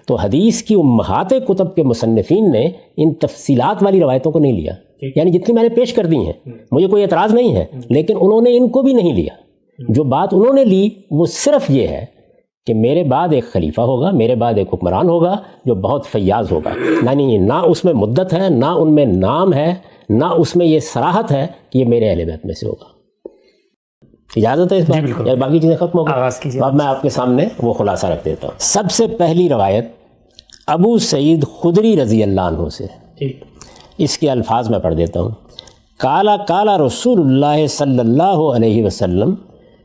تو حدیث کی امہات کتب کے مصنفین نے ان تفصیلات والی روایتوں کو نہیں لیا، یعنی جتنی میں نے پیش کر دی ہیں مجھے کوئی اعتراض نہیں ہے، لیکن انہوں نے ان کو بھی نہیں لیا۔ جو بات انہوں نے لی وہ صرف یہ ہے کہ میرے بعد ایک خلیفہ ہوگا، میرے بعد ایک حکمران ہوگا جو بہت فیاض ہوگا، یعنی نہ اس میں مدت ہے، نہ ان میں نام ہے، نہ اس میں یہ صراحت ہے کہ یہ میرے اہل بیت میں سے ہوگا۔ اجازت ہے اس بات؟ باقی چیزیں ختم ہو گئی، اب میں آپ کے سامنے وہ خلاصہ رکھ دیتا ہوں۔ سب سے پہلی روایت ابو سعید خدری رضی اللہ عنہ سے، اس کے الفاظ میں پڑھ دیتا ہوں۔ قال قال رسول اللہ صلی اللہ علیہ وسلم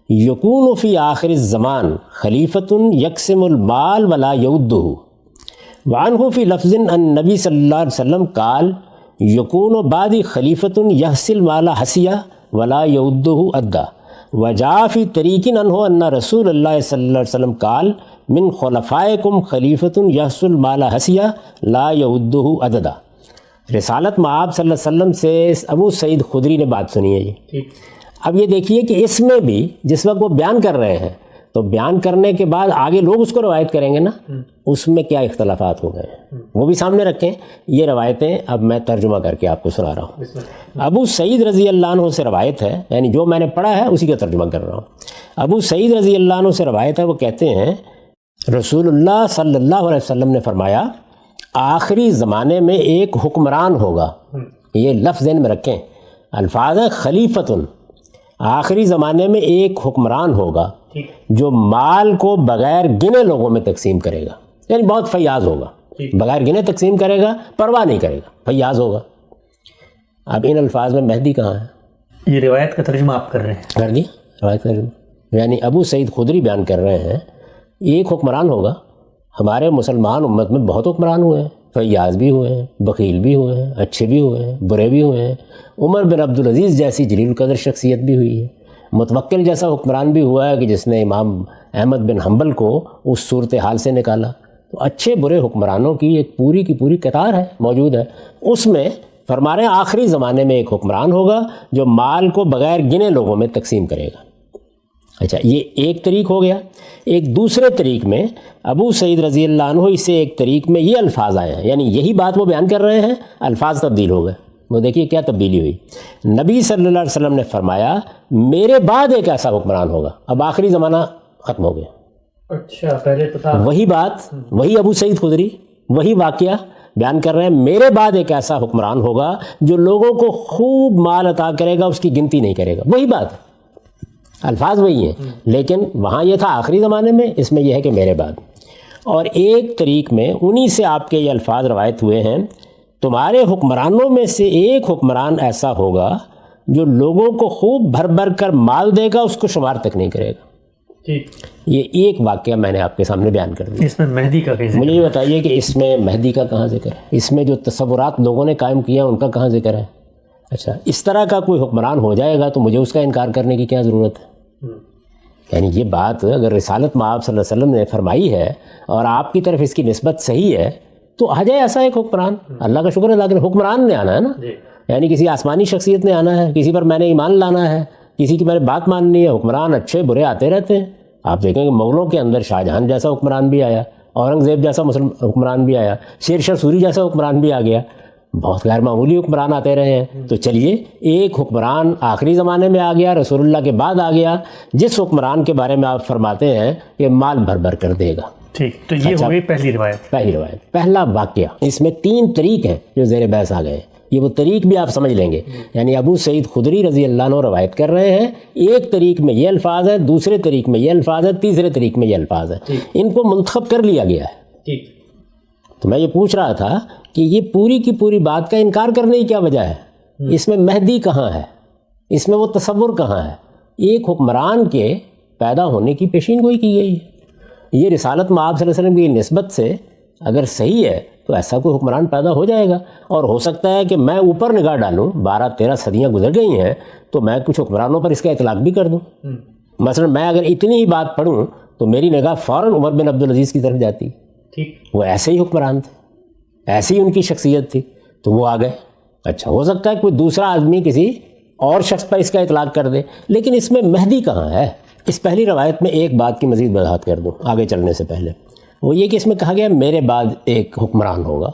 یکون فی آخر الزمان خلیفۃ یقسم المال ولا یعدہ، وعنہ فی لفظ ان نبی صلی اللہ علیہ وسلم قال یکون بعدی خلیفۃ یحصی المال حسیہ ولا یعدہ عدا، وجاء فی طریق عنہ ان رسول اللہ صلی اللہ علیہ وسلم قال من خلفائکم خلیفۃ یحصی المال حسیہ لا یعدہ عددا۔ رسالت مآب صلی اللہ علیہ وسلم سے ابو سعید خدری نے بات سنی ہے یہ۔ اب یہ دیکھیے کہ اس میں بھی جس وقت وہ بیان کر رہے ہیں تو بیان کرنے کے بعد آگے لوگ اس کو روایت کریں گے نا، اس میں کیا اختلافات ہو گئے ہیں وہ بھی سامنے رکھیں۔ یہ روایتیں اب میں ترجمہ کر کے آپ کو سنا رہا ہوں۔ ابو سعید رضی اللہ عنہ سے روایت ہے، یعنی جو میں نے پڑھا ہے اسی کا ترجمہ کر رہا ہوں۔ ابو سعید رضی اللہ عنہ سے روایت ہے، وہ کہتے ہیں رسول اللہ صلی اللہ علیہ وسلم نے فرمایا آخری زمانے میں ایک حکمران ہوگا، یہ لفظ ذہن میں رکھیں، الفاظ ہے خلیفتن، آخری زمانے میں ایک حکمران ہوگا جو مال کو بغیر گنے لوگوں میں تقسیم کرے گا، یعنی بہت فیاض ہوگا، بغیر گنے تقسیم کرے گا، پرواہ نہیں کرے گا، فیاض ہوگا۔ اب ان الفاظ میں مہدی کہاں ہے؟ یہ روایت کا ترجمہ آپ کر رہے ہیں؟ کر دیا روایت کا ترجمہ، یعنی ابو سعید خدری بیان کر رہے ہیں ایک حکمران ہوگا۔ ہمارے مسلمان امت میں بہت حکمران ہوئے ہیں، فیاض بھی ہوئے ہیں، بخیل بھی ہوئے ہیں، اچھے بھی ہوئے ہیں، برے بھی ہوئے ہیں۔ عمر بن عبدالعزیز جیسی جلیل القدر شخصیت بھی ہوئی ہے، متوکل جیسا حکمران بھی ہوا ہے کہ جس نے امام احمد بن حنبل کو اس صورتحال سے نکالا۔ تو اچھے برے حکمرانوں کی ایک پوری کی پوری قطار ہے، موجود ہے۔ اس میں فرما رہے ہیں آخری زمانے میں ایک حکمران ہوگا جو مال کو بغیر گنے لوگوں میں تقسیم کرے گا۔ اچھا، یہ ایک طریق ہو گیا۔ ایک دوسرے طریق میں ابو سعید رضی اللہ عنہ سے ایک طریق میں یہ الفاظ آئے ہیں، یعنی یہی بات وہ بیان کر رہے ہیں، الفاظ تبدیل ہو گئے۔ وہ دیکھیے کیا تبدیلی ہوئی۔ نبی صلی اللہ علیہ وسلم نے فرمایا میرے بعد ایک ایسا حکمران ہوگا، اب آخری زمانہ ختم ہو گیا۔ اچھا، پہلے تو تھا وہی بات، وہی ابو سعید خدری وہی واقعہ بیان کر رہے ہیں، میرے بعد ایک ایسا حکمران ہوگا جو لوگوں کو خوب مال عطا کرے گا، اس کی گنتی نہیں کرے گا۔ وہی بات، الفاظ وہی ہیں، لیکن وہاں یہ تھا آخری زمانے میں، اس میں یہ ہے کہ میرے بعد۔ اور ایک طریق میں انہی سے آپ کے یہ الفاظ روایت ہوئے ہیں، تمہارے حکمرانوں میں سے ایک حکمران ایسا ہوگا جو لوگوں کو خوب بھر بھر کر مال دے گا، اس کو شمار تک نہیں کرے گا۔ یہ ایک واقعہ میں نے آپ کے سامنے بیان کر دیا۔ اس میں مہدی کا کیسے؟ مجھے یہ بتائیے کہ اس میں مہدی کا کہاں ذکر ہے؟ اس میں جو تصورات لوگوں نے قائم کیا ان کا کہاں ذکر ہے؟ اچھا، اس طرح کا کوئی حکمران ہو جائے گا تو مجھے اس کا انکار کرنے کی کیا ضرورت ہے؟ یعنی یہ بات اگر رسالت مآب صلی اللہ علیہ وسلم نے فرمائی ہے اور آپ کی طرف اس کی نسبت صحیح ہے تو آ جائے ایسا ایک حکمران، اللہ کا شکر ہے، لیکن حکمران نے آنا ہے نا، یعنی کسی آسمانی شخصیت نے آنا ہے، کسی پر میں نے ایمان لانا ہے، کسی کی میں نے بات ماننی ہے۔ حکمران اچھے برے آتے رہتے ہیں، آپ دیکھیں کہ مغلوں کے اندر شاہ جہاں جیسا حکمران بھی آیا، اورنگزیب جیسا حکمران بھی آیا، شیر شاہ سوری جیسا حکمران بھی آ گیا، بہت غیر معمولی حکمران آتے رہے ہیں۔ تو چلیے ایک حکمران آخری زمانے میں آ گیا، رسول اللہ کے بعد آ گیا، جس حکمران کے بارے میں آپ فرماتے ہیں کہ مال بھر بھر کر دے گا۔ ٹھیک، تو یہ ہوئی پہلی روایت۔ پہلی روایت، پہلا واقعہ۔ اس میں 3 طریق ہیں جو زیر بحث آ گئے ہیں، یہ وہ طریق بھی آپ سمجھ لیں گے۔ یعنی ابو سعید خدری رضی اللہ عنہ روایت کر رہے ہیں، ایک طریق میں یہ الفاظ ہے، دوسرے طریق میں یہ الفاظ ہے، تیسرے طریق میں یہ الفاظ ہے، ان کو منتخب کر لیا گیا ہے۔ تو میں یہ پوچھ رہا تھا کہ یہ پوری کی پوری بات کا انکار کرنے کی کیا وجہ ہے؟ اس میں مہدی کہاں ہے؟ اس میں وہ تصور کہاں ہے؟ ایک حکمران کے پیدا ہونے کی پیشین گوئی کی گئی ہے۔ یہ رسالت مآب صلی اللہ علیہ وسلم کی نسبت سے اگر صحیح ہے تو ایسا کوئی حکمران پیدا ہو جائے گا، اور ہو سکتا ہے کہ میں اوپر نگاہ ڈالوں، 12-13 صدیاں گزر گئی ہیں تو میں کچھ حکمرانوں پر اس کا اطلاق بھی کر دوں۔ مثلا میں اگر اتنی ہی بات پڑھوں تو میری نگاہ فوراً عمر بن عبدالعزیز کی طرف جاتی، وہ ایسے ہی حکمران تھے، ایسی ان کی شخصیت تھی، تو وہ آ گئے۔ اچھا، ہو سکتا ہے کوئی دوسرا آدمی کسی اور شخص پر اس کا اطلاق کر دے، لیکن اس میں مہدی کہاں ہے؟ اس پہلی روایت میں ایک بات کی مزید وضاحت کر دوں آگے چلنے سے پہلے۔ وہ یہ کہ اس میں کہا گیا میرے بعد ایک حکمران ہوگا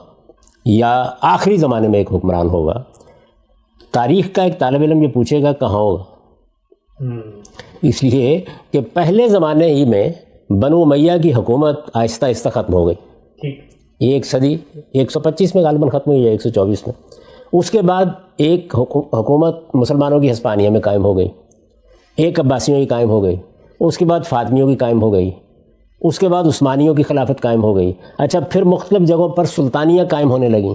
یا آخری زمانے میں ایک حکمران ہوگا. تاریخ کا ایک طالب علم یہ پوچھے گا کہاں ہوگا, اس لیے کہ پہلے زمانے ہی میں بنو امیہ کی حکومت آہستہ آہستہ ختم ہو گئی. ایک صدی 125 میں غالباً ختم ہوئی ہے, 124 میں. اس کے بعد ایک حکومت مسلمانوں کی ہسپانیہ میں قائم ہو گئی, ایک عباسیوں کی قائم ہو گئی, اس کے بعد فاطمیوں کی قائم ہو گئی, اس کے بعد عثمانیوں کی خلافت قائم ہو گئی. اچھا پھر مختلف جگہوں پر سلطانیاں قائم ہونے لگیں,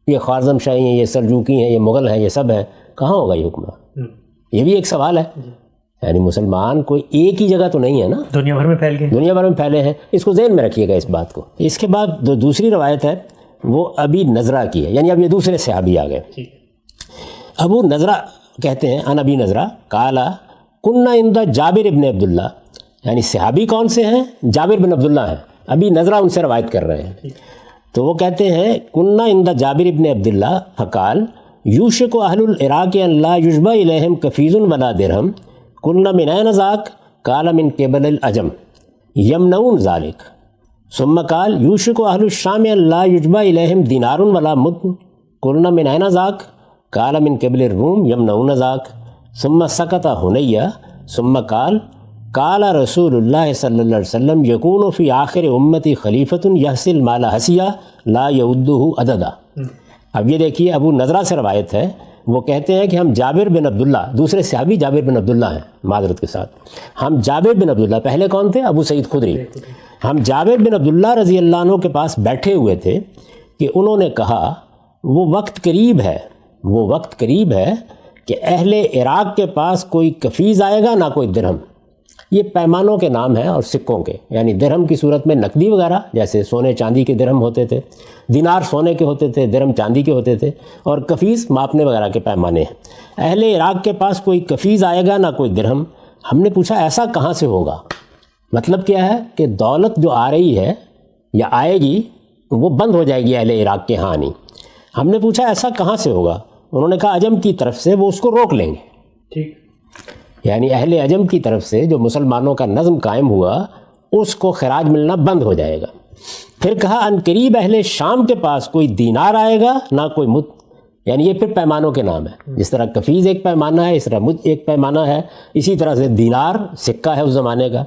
یہ خوارزم شاہی ہیں, یہ سلجوقی ہیں, یہ مغل ہیں, یہ سب ہیں. کہاں ہوگا یہ حکمران؟ یہ بھی ایک سوال ہے. یعنی مسلمان کوئی ایک ہی جگہ تو نہیں ہے نا, دنیا بھر میں پھیل گئے, دنیا بھر میں پھیلے ہیں. اس کو ذہن میں رکھیے گا اس بات کو. اس کے بعد جو دوسری روایت ہے وہ ابی نضرہ کی ہے, یعنی اب یہ دوسرے صحابی آ گئے. ابو نضرہ کہتے ہیں ان ابی نضرہ قالا کننا عند جابر ابن عبداللہ, یعنی صحابی کون سے ہیں؟ جابر بن عبداللہ ہیں. ابی نضرہ ان سے روایت کر رہے ہیں. تو وہ کہتے ہیں کننا عند جابر ابن عبداللہ فقال یوشک اہل العراق ان لا یشبع الیہم کفیز ولا درہم کننا من این ذاک قال من قبل العجم یمنعون ذالک ثم قال یوشک اہل الشام ان لا یشبع الیہم دینار ولا مدن قلنا من این ذاک قال من قبل الروم یمنعون ذاک ثم سکت حنیہ ثم قال قال رسول اللہ صلی اللہ علیہ وسلم یکون فی آخر امتی خلیفۃ یحصل مال حسیہ لا یعدہ عددا. اب یہ دیکھیے ابو نضرہ سے روایت ہے, وہ کہتے ہیں کہ ہم جابر بن عبداللہ, دوسرے صحابی جابر بن عبداللہ ہیں معذرت کے ساتھ, ہم جابر بن عبداللہ, پہلے کون تھے؟ ابو سعید خدری. ہم جابر بن عبداللہ رضی اللہ عنہ کے پاس بیٹھے ہوئے تھے کہ انہوں نے کہا وہ وقت قریب ہے, وہ وقت قریب ہے کہ اہل عراق کے پاس کوئی کفیز آئے گا نہ کوئی درہم. یہ پیمانوں کے نام ہیں اور سکوں کے, یعنی درہم کی صورت میں نقدی وغیرہ, جیسے سونے چاندی کے درہم ہوتے تھے, دینار سونے کے ہوتے تھے, درہم چاندی کے ہوتے تھے, اور کفیز ماپنے وغیرہ کے پیمانے ہیں. اہل عراق کے پاس کوئی کفیز آئے گا نہ کوئی درہم. ہم نے پوچھا ایسا کہاں سے ہوگا؟ مطلب کیا ہے کہ دولت جو آ رہی ہے یا آئے گی وہ بند ہو جائے گی اہل عراق کے ہاں نہیں. ہم نے پوچھا ایسا کہاں سے ہوگا؟ انہوں نے کہا عجم کی طرف سے وہ اس کو روک لیں گے. ٹھیک, یعنی اہل عجم کی طرف سے جو مسلمانوں کا نظم قائم ہوا اس کو خراج ملنا بند ہو جائے گا. پھر کہا ان قریب اہل شام کے پاس کوئی دینار آئے گا نہ کوئی مد, یعنی یہ پھر پیمانوں کے نام ہے. جس طرح کفیز ایک پیمانہ ہے, اس طرح مد ایک پیمانہ ہے, اسی طرح سے دینار سکہ ہے اس زمانے کا.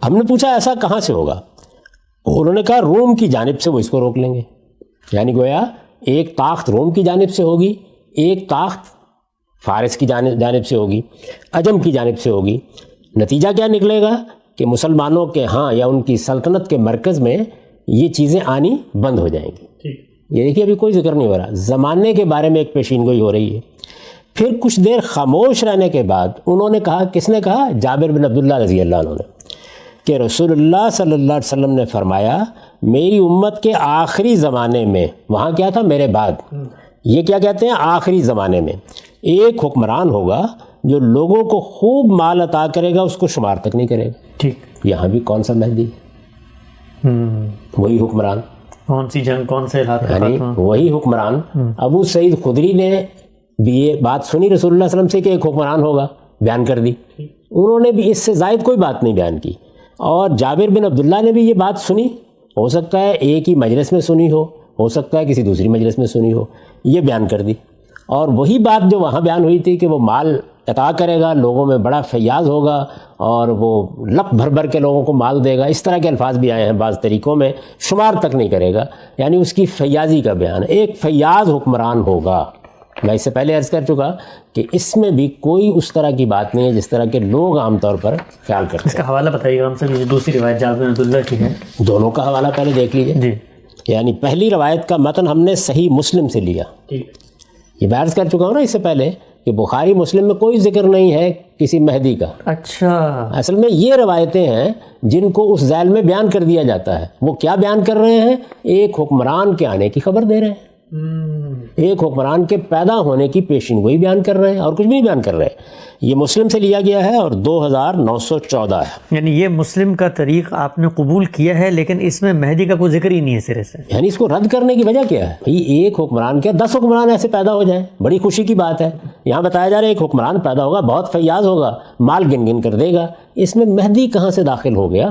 ہم نے پوچھا ایسا کہاں سے ہوگا؟ انہوں نے کہا روم کی جانب سے وہ اس کو روک لیں گے. یعنی گویا ایک طاقت روم کی جانب سے ہوگی, ایک طاقت فارس کی جانب سے ہوگی, عجم کی جانب سے ہوگی. نتیجہ کیا نکلے گا کہ مسلمانوں کے ہاں یا ان کی سلطنت کے مرکز میں یہ چیزیں آنی بند ہو جائیں گی. یہ دیکھیے ابھی کوئی ذکر نہیں ہو رہا, زمانے کے بارے میں ایک پیشین گوئی ہو رہی ہے. پھر کچھ دیر خاموش رہنے کے بعد انہوں نے کہا, کس نے کہا؟ جابر بن عبداللہ رضی اللہ عنہ نے, کہ رسول اللہ صلی اللہ علیہ وسلم نے فرمایا میری امت کے آخری زمانے میں, وہاں کیا تھا؟ میرے بعد. یہ کیا کہتے ہیں؟ آخری زمانے میں ایک حکمران ہوگا جو لوگوں کو خوب مال عطا کرے گا, اس کو شمار تک نہیں کرے گا. ٹھیک, یہاں بھی کون سا مہدی؟ وہی حکمران. کون سی جنگ, کون سے علاقے؟ یعنی وہی حکمران. ابو سعید خدری نے بھی یہ بات سنی رسول اللہ صلی اللہ علیہ وسلم سے کہ ایک حکمران ہوگا, بیان کر دی. انہوں نے بھی اس سے زائد کوئی بات نہیں بیان کی. اور جابر بن عبداللہ نے بھی یہ بات سنی, ہو سکتا ہے ایک ہی مجلس میں سنی ہو سکتا ہے کسی دوسری مجلس میں سنی ہو, یہ بیان کر دی. اور وہی بات جو وہاں بیان ہوئی تھی کہ وہ مال عطا کرے گا, لوگوں میں بڑا فیاض ہوگا اور وہ لپ بھر بھر کے لوگوں کو مال دے گا, اس طرح کے الفاظ بھی آئے ہیں بعض طریقوں میں, شمار تک نہیں کرے گا, یعنی اس کی فیاضی کا بیان. ایک فیاض حکمران ہوگا. میں اس سے پہلے عرض کر چکا کہ اس میں بھی کوئی اس طرح کی بات نہیں ہے جس طرح کے لوگ عام طور پر خیال کرتے ہیں. اس کا حوالہ بتائیے گا ہم سے, دوسری روایت جابر بن عبداللہ کی ہے. دونوں کا حوالہ پہلے دیکھ لیجیے. جی, یعنی پہلی روایت کا متن ہم نے صحیح مسلم سے لیا. یہ میں عرض کر چکا ہوں نا اس سے پہلے کہ بخاری مسلم میں کوئی ذکر نہیں ہے کسی مہدی کا. اچھا, اصل میں یہ روایتیں ہیں جن کو اس ذیل میں بیان کر دیا جاتا ہے. وہ کیا بیان کر رہے ہیں؟ ایک حکمران کے آنے کی خبر دے رہے ہیں, ایک حکمران کے پیدا ہونے کی پیشین گوئی بیان کر رہے ہیں, اور کچھ بھی بیان کر رہے ہیں. یہ مسلم سے لیا گیا ہے اور 2914 ہے. یعنی یہ مسلم کا طریق آپ نے قبول کیا ہے, لیکن اس میں مہدی کا کوئی ذکر ہی نہیں ہے سرے سے. یعنی اس کو رد کرنے کی وجہ کیا ہے؟ بھئی ایک حکمران کیا 10 حکمران ایسے پیدا ہو جائیں, بڑی خوشی کی بات ہے. یہاں بتایا جا رہا ہے ایک حکمران پیدا ہوگا, بہت فیاض ہوگا, مال گن گن کر دے گا. اس میں مہدی کہاں سے داخل ہو گیا؟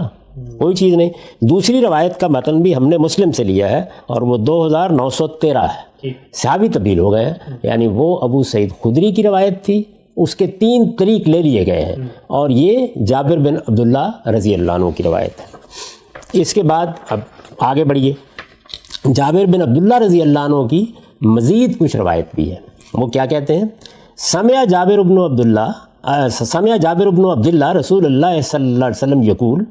کوئی چیز نہیں. دوسری روایت کا متن بھی ہم نے مسلم سے لیا ہے اور وہ 2913 ہے. صحابی تبدیل ہو گئے ہیں, یعنی وہ ابو سعید خدری کی روایت تھی, اس کے 3 طریق لے لیے گئے ہیں, اور یہ جابر بن عبداللہ رضی اللہ عنہ کی روایت ہے. اس کے بعد اب آگے بڑھیے. جابر بن عبداللہ رضی اللہ عنہ کی مزید کچھ روایت بھی ہے. وہ کیا کہتے ہیں؟ سمع جابر بن عبداللہ رسول اللہ صلی اللہ علیہ وسلم یقول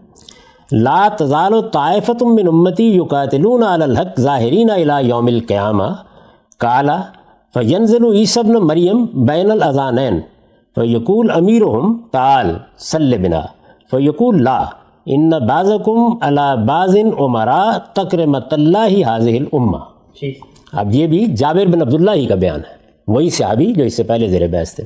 لا تزال طائفة من امتی یقاتلون علی الحق ظاہرین الی یوم القیامہ قال فینزل عیسی ابن مریم بین الاذانین فیقول امیرہم تعال صل بنا فیقول لا ان بعضکم علی بعض امراء تکرمۃ اللہ ہذہ الامہ. اب یہ بھی جابر بن عبداللہ ہی کا بیان ہے, وہی صحابی جو اس سے پہلے زیر بحث تھے.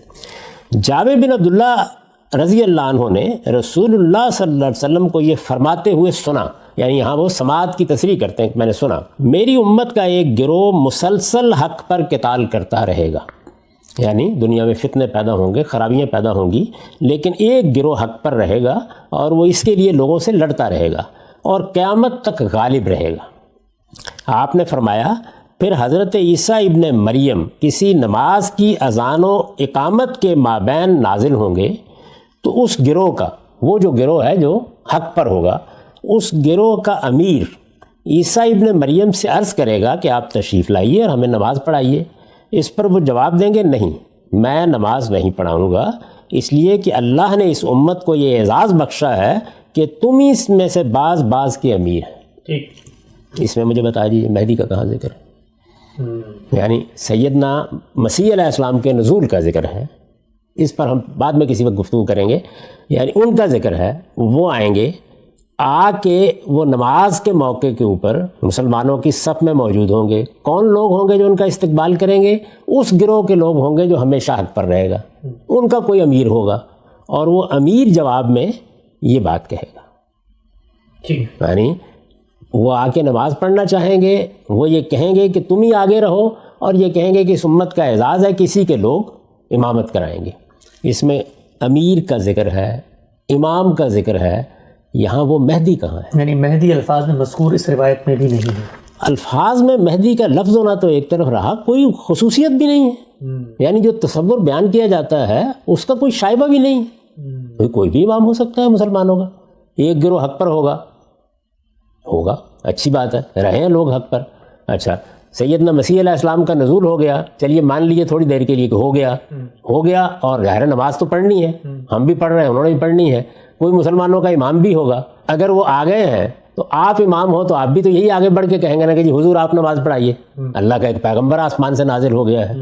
جابر بن عبداللہ رضی اللہ عنہ نے رسول اللہ صلی اللہ علیہ وسلم کو یہ فرماتے ہوئے سنا, یعنی یہاں وہ سماعت کی تصریح کرتے ہیں کہ میں نے سنا, میری امت کا ایک گروہ مسلسل حق پر قتال کرتا رہے گا. یعنی دنیا میں فتنے پیدا ہوں گے, خرابیاں پیدا ہوں گی, لیکن ایک گروہ حق پر رہے گا اور وہ اس کے لیے لوگوں سے لڑتا رہے گا اور قیامت تک غالب رہے گا. آپ نے فرمایا پھر حضرت عیسیٰ ابن مریم کسی نماز کی اذان و اقامت کے مابین نازل ہوں گے تو اس گروہ کا, وہ جو گروہ ہے جو حق پر ہوگا, اس گروہ کا امیر عیسیٰ ابن مریم سے عرض کرے گا کہ آپ تشریف لائیے اور ہمیں نماز پڑھائیے. اس پر وہ جواب دیں گے نہیں, میں نماز نہیں پڑھاؤں گا, اس لیے کہ اللہ نے اس امت کو یہ اعزاز بخشا ہے کہ تم ہی اس میں سے بعض کے امیر ہیں. اس میں مجھے بتا دیجیے مہدی کا کہاں ذکر ہے؟ یعنی سیدنا مسیح علیہ السلام کے نزول کا ذکر ہے, اس پر ہم بعد میں کسی وقت گفتگو کریں گے. یعنی ان کا ذکر ہے, وہ آئیں گے, آ کے وہ نماز کے موقع کے اوپر مسلمانوں کی صف میں موجود ہوں گے. کون لوگ ہوں گے جو ان کا استقبال کریں گے؟ اس گروہ کے لوگ ہوں گے جو ہمیشہ حق پر رہے گا. ان کا کوئی امیر ہوگا اور وہ امیر جواب میں یہ بات کہے گا. یعنی وہ آ کے نماز پڑھنا چاہیں گے, وہ یہ کہیں گے کہ تم ہی آگے رہو, اور یہ کہیں گے کہ اس امت کا اعزاز ہے کسی کے لوگ امامت کرائیں گے. اس میں امیر کا ذکر ہے, امام کا ذکر ہے. یہاں وہ مہدی کہاں ہے؟ یعنی مہدی الفاظ میں مذکور اس روایت میں بھی نہیں ہے. الفاظ میں مہدی کا لفظ ہونا تو ایک طرف رہا, کوئی خصوصیت بھی نہیں ہے. یعنی جو تصور بیان کیا جاتا ہے اس کا کوئی شائبہ بھی نہیں ہے. کوئی بھی امام ہو سکتا ہے مسلمانوں کا, ایک گروہ حق پر ہوگا, اچھی بات ہے, رہے ہیں لوگ حق پر. اچھا, سیدنا مسیح علیہ السلام کا نزول ہو گیا, چلیے مان لیجیے تھوڑی دیر کے لیے کہ ہو گیا, اور ظاہر نماز تو پڑھنی ہے, ہم بھی پڑھ رہے ہیں, انہوں نے بھی پڑھنی ہے. کوئی مسلمانوں کا امام بھی ہوگا, اگر وہ آ گئے ہیں تو آپ امام ہو تو آپ بھی تو یہی آگے بڑھ کے کہیں گے نا کہ جی حضور آپ نماز پڑھائیے, اللہ کا ایک پیغمبر آسمان سے نازل ہو گیا ہے.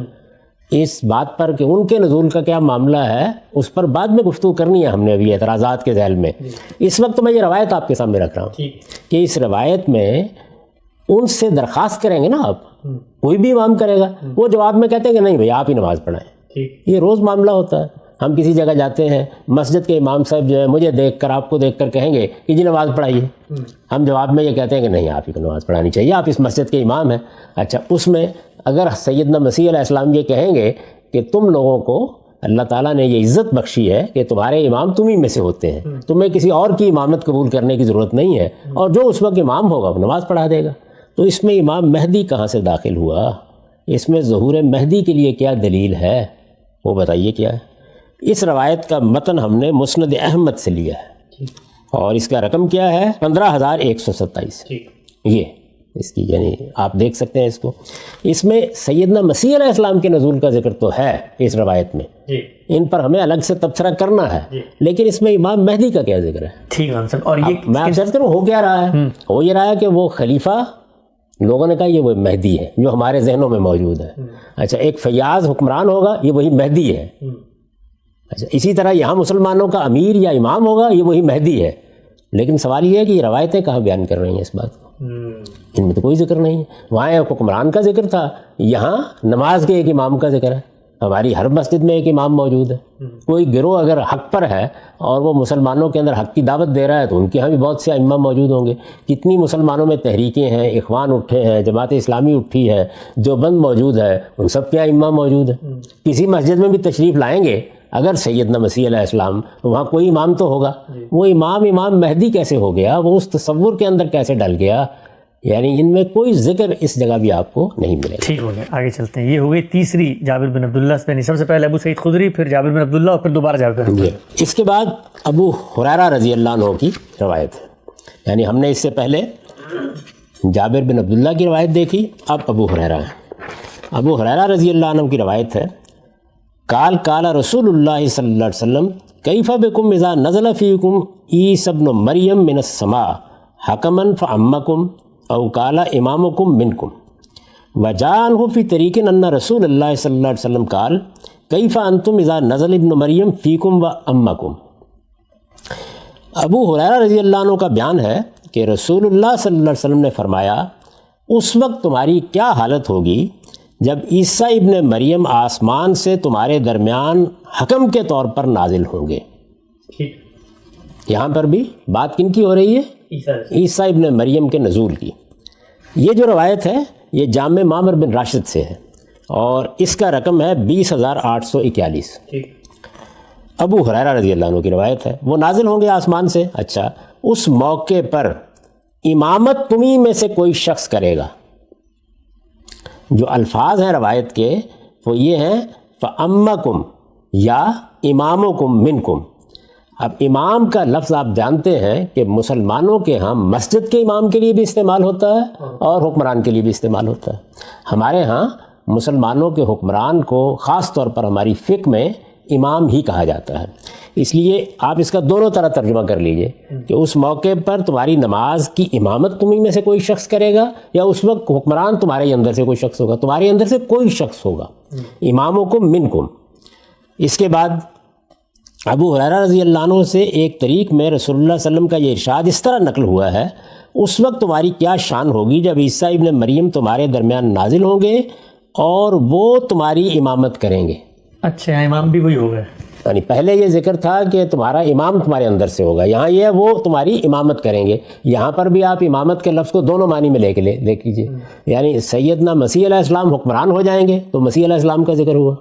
اس بات پر کہ ان کے نزول کا کیا معاملہ ہے اس پر بعد میں گفتگو کرنی ہے ہم نے ابھی اعتراضات کے ذیل میں. اس وقت میں یہ روایت آپ کے سامنے رکھ رہا ہوں کہ اس روایت میں ان سے درخواست کریں گے نا آپ, کوئی بھی امام کرے گا, وہ جواب میں کہتے ہیں کہ نہیں بھائی آپ ہی نماز پڑھائیں. یہ روز معاملہ ہوتا ہے. ہم کسی جگہ جاتے ہیں, مسجد کے امام صاحب جو ہے مجھے دیکھ کر آپ کو دیکھ کر کہیں گے کہ جی نماز پڑھائیے. ہم جواب میں یہ کہتے ہیں کہ نہیں آپ ہی کو نماز پڑھانی چاہیے, آپ اس مسجد کے امام ہیں. اچھا, اس میں اگر سیدنا مسیح علیہ السلام یہ کہیں گے کہ تم لوگوں کو اللہ تعالیٰ نے یہ عزت بخشی ہے کہ تمہارے امام تم ہی میں سے ہوتے ہیں, تمہیں کسی اور کی امامت قبول کرنے کی ضرورت نہیں ہے, اور جو اس وقت امام ہوگا وہ نماز پڑھا دے گا, تو اس میں امام مہدی کہاں سے داخل ہوا؟ اس میں ظہور مہدی کے لیے کیا دلیل ہے وہ بتائیے کیا ہے؟ اس روایت کا متن ہم نے مسند احمد سے لیا ہے اور اس کا رقم کیا ہے 15127. یہ اس کی یعنی آپ دیکھ سکتے ہیں اس کو. اس میں سیدنا مسیح علیہ السلام کے نزول کا ذکر تو ہے اس روایت میں, ان پر ہمیں الگ سے تبصرہ کرنا ہے, لیکن اس میں امام مہدی کا کیا ذکر ہے؟ ٹھیک ہے. اور یہ میں آپ سے عرض کروں ہو کیا رہا ہے؟ ہو یہ رہا ہے کہ وہ خلیفہ, لوگوں نے کہا یہ وہ مہدی ہے جو ہمارے ذہنوں میں موجود ہے. اچھا, ایک فیاض حکمران ہوگا, یہ وہی مہدی ہے. اچھا, اسی طرح یہاں مسلمانوں کا امیر یا امام ہوگا, یہ وہی مہدی ہے. لیکن سوال یہ ہے کہ یہ روایتیں کہاں بیان کر رہی ہیں اس بات کو؟ ان میں تو کوئی ذکر نہیں ہے. وہاں ایک حکمران کا ذکر تھا, یہاں نماز کے ایک امام کا ذکر ہے. ہماری ہر مسجد میں ایک امام موجود ہے. کوئی گروہ اگر حق پر ہے اور وہ مسلمانوں کے اندر حق کی دعوت دے رہا ہے تو ان کے ہاں بھی بہت سے ائمہ موجود ہوں گے. کتنی مسلمانوں میں تحریکیں ہیں, اخوان اٹھے ہیں, جماعت اسلامی اٹھی ہے, دیوبند موجود ہے, ان سب کے ائمہ موجود ہیں. کسی مسجد میں بھی تشریف لائیں گے, اگر سیدنا مسیح علیہ السلام تو وہاں کوئی امام تو ہوگا، وہ امام مہدی کیسے ہو گیا، وہ اس تصور کے اندر کیسے ڈل گیا، یعنی ان میں کوئی ذکر اس جگہ بھی آپ کو نہیں ملے گا۔ ٹھیک ہو گیا، آگے چلتے ہیں۔ یہ ہو گئی تیسری جابر بن عبداللہ سے، سب سے پہلے ابو سعید خدری، پھر جابر بن عبداللہ، اور پھر دوبارہ جابر بن عبداللہ۔ اس کے بعد ابو ہریرہ رضی اللہ عنہ کی روایت ہے، یعنی ہم نے اس سے پہلے جابر بن عبداللہ کی روایت دیکھی، اب ابو ہریرہ ہے۔ ابو ہریرہ رضی اللہ عنہ کی روایت ہے، قال رسول اللہ صلی اللہ علیہ وسلم کیف بکم اذا نزل فیکم عیسی ابن مریم من السماء حکما فعمکم او قال امامکم منکم وجاء عنہ فی طریق ان رسول اللہ صلی اللہ علیہ وسلم قال کیف انتم اذا نزل ابن مریم فیکم وامکم۔ ابو ہریرہ رضی اللہ عنہ کا بیان ہے کہ رسول اللہ صلی اللہ علیہ وسلم نے فرمایا اس وقت تمہاری کیا حالت ہوگی جب عیسیٰ ابن مریم آسمان سے تمہارے درمیان حکم کے طور پر نازل ہوں گے۔ یہاں پر بھی بات کن کی ہو رہی ہے؟ عیسیٰ ابن مریم کے نزول کی۔ یہ جو روایت ہے یہ جامع معمر بن راشد سے ہے اور اس کا رقم ہے 20,841۔ ابو ہریرہ رضی اللہ عنہ کی روایت ہے، وہ نازل ہوں گے آسمان سے، اچھا اس موقع پر امامت تمہیں میں سے کوئی شخص کرے گا۔ جو الفاظ ہیں روایت کے وہ یہ ہیں فَأَمَّكُمْ یا امامکم منکم۔ اب امام کا لفظ آپ جانتے ہیں کہ مسلمانوں کے ہاں مسجد کے امام کے لیے بھی استعمال ہوتا ہے اور حکمران کے لیے بھی استعمال ہوتا ہے۔ ہمارے ہاں مسلمانوں کے حکمران کو خاص طور پر ہماری فقہ میں امام ہی کہا جاتا ہے، اس لیے آپ اس کا دونوں طرح ترجمہ کر لیجئے کہ اس موقع پر تمہاری نماز کی امامت تمہیں میں سے کوئی شخص کرے گا یا اس وقت حکمران تمہارے اندر سے کوئی شخص ہوگا، تمہارے اندر سے کوئی شخص ہوگا، امامکم منکم۔ اس کے بعد ابو ہریرہ رضی اللہ عنہ سے ایک طریق میں رسول اللہ صلی اللہ علیہ وسلم کا یہ ارشاد اس طرح نقل ہوا ہے، اس وقت تمہاری کیا شان ہوگی جب عیسیٰ ابن مریم تمہارے درمیان نازل ہوں گے اور وہ تمہاری امامت کریں گے۔ اچھا، امام بھی وہی ہوگا، یعنی پہلے یہ ذکر تھا کہ تمہارا امام تمہارے اندر سے ہوگا، یہاں یہ ہے وہ تمہاری امامت کریں گے۔ یہاں پر بھی آپ امامت کے لفظ کو دونوں معنی میں لے کے دیکھ لیجیے، یعنی سیدنا مسیح علیہ السلام حکمران ہو جائیں گے تو مسیح علیہ السلام کا ذکر ہوا،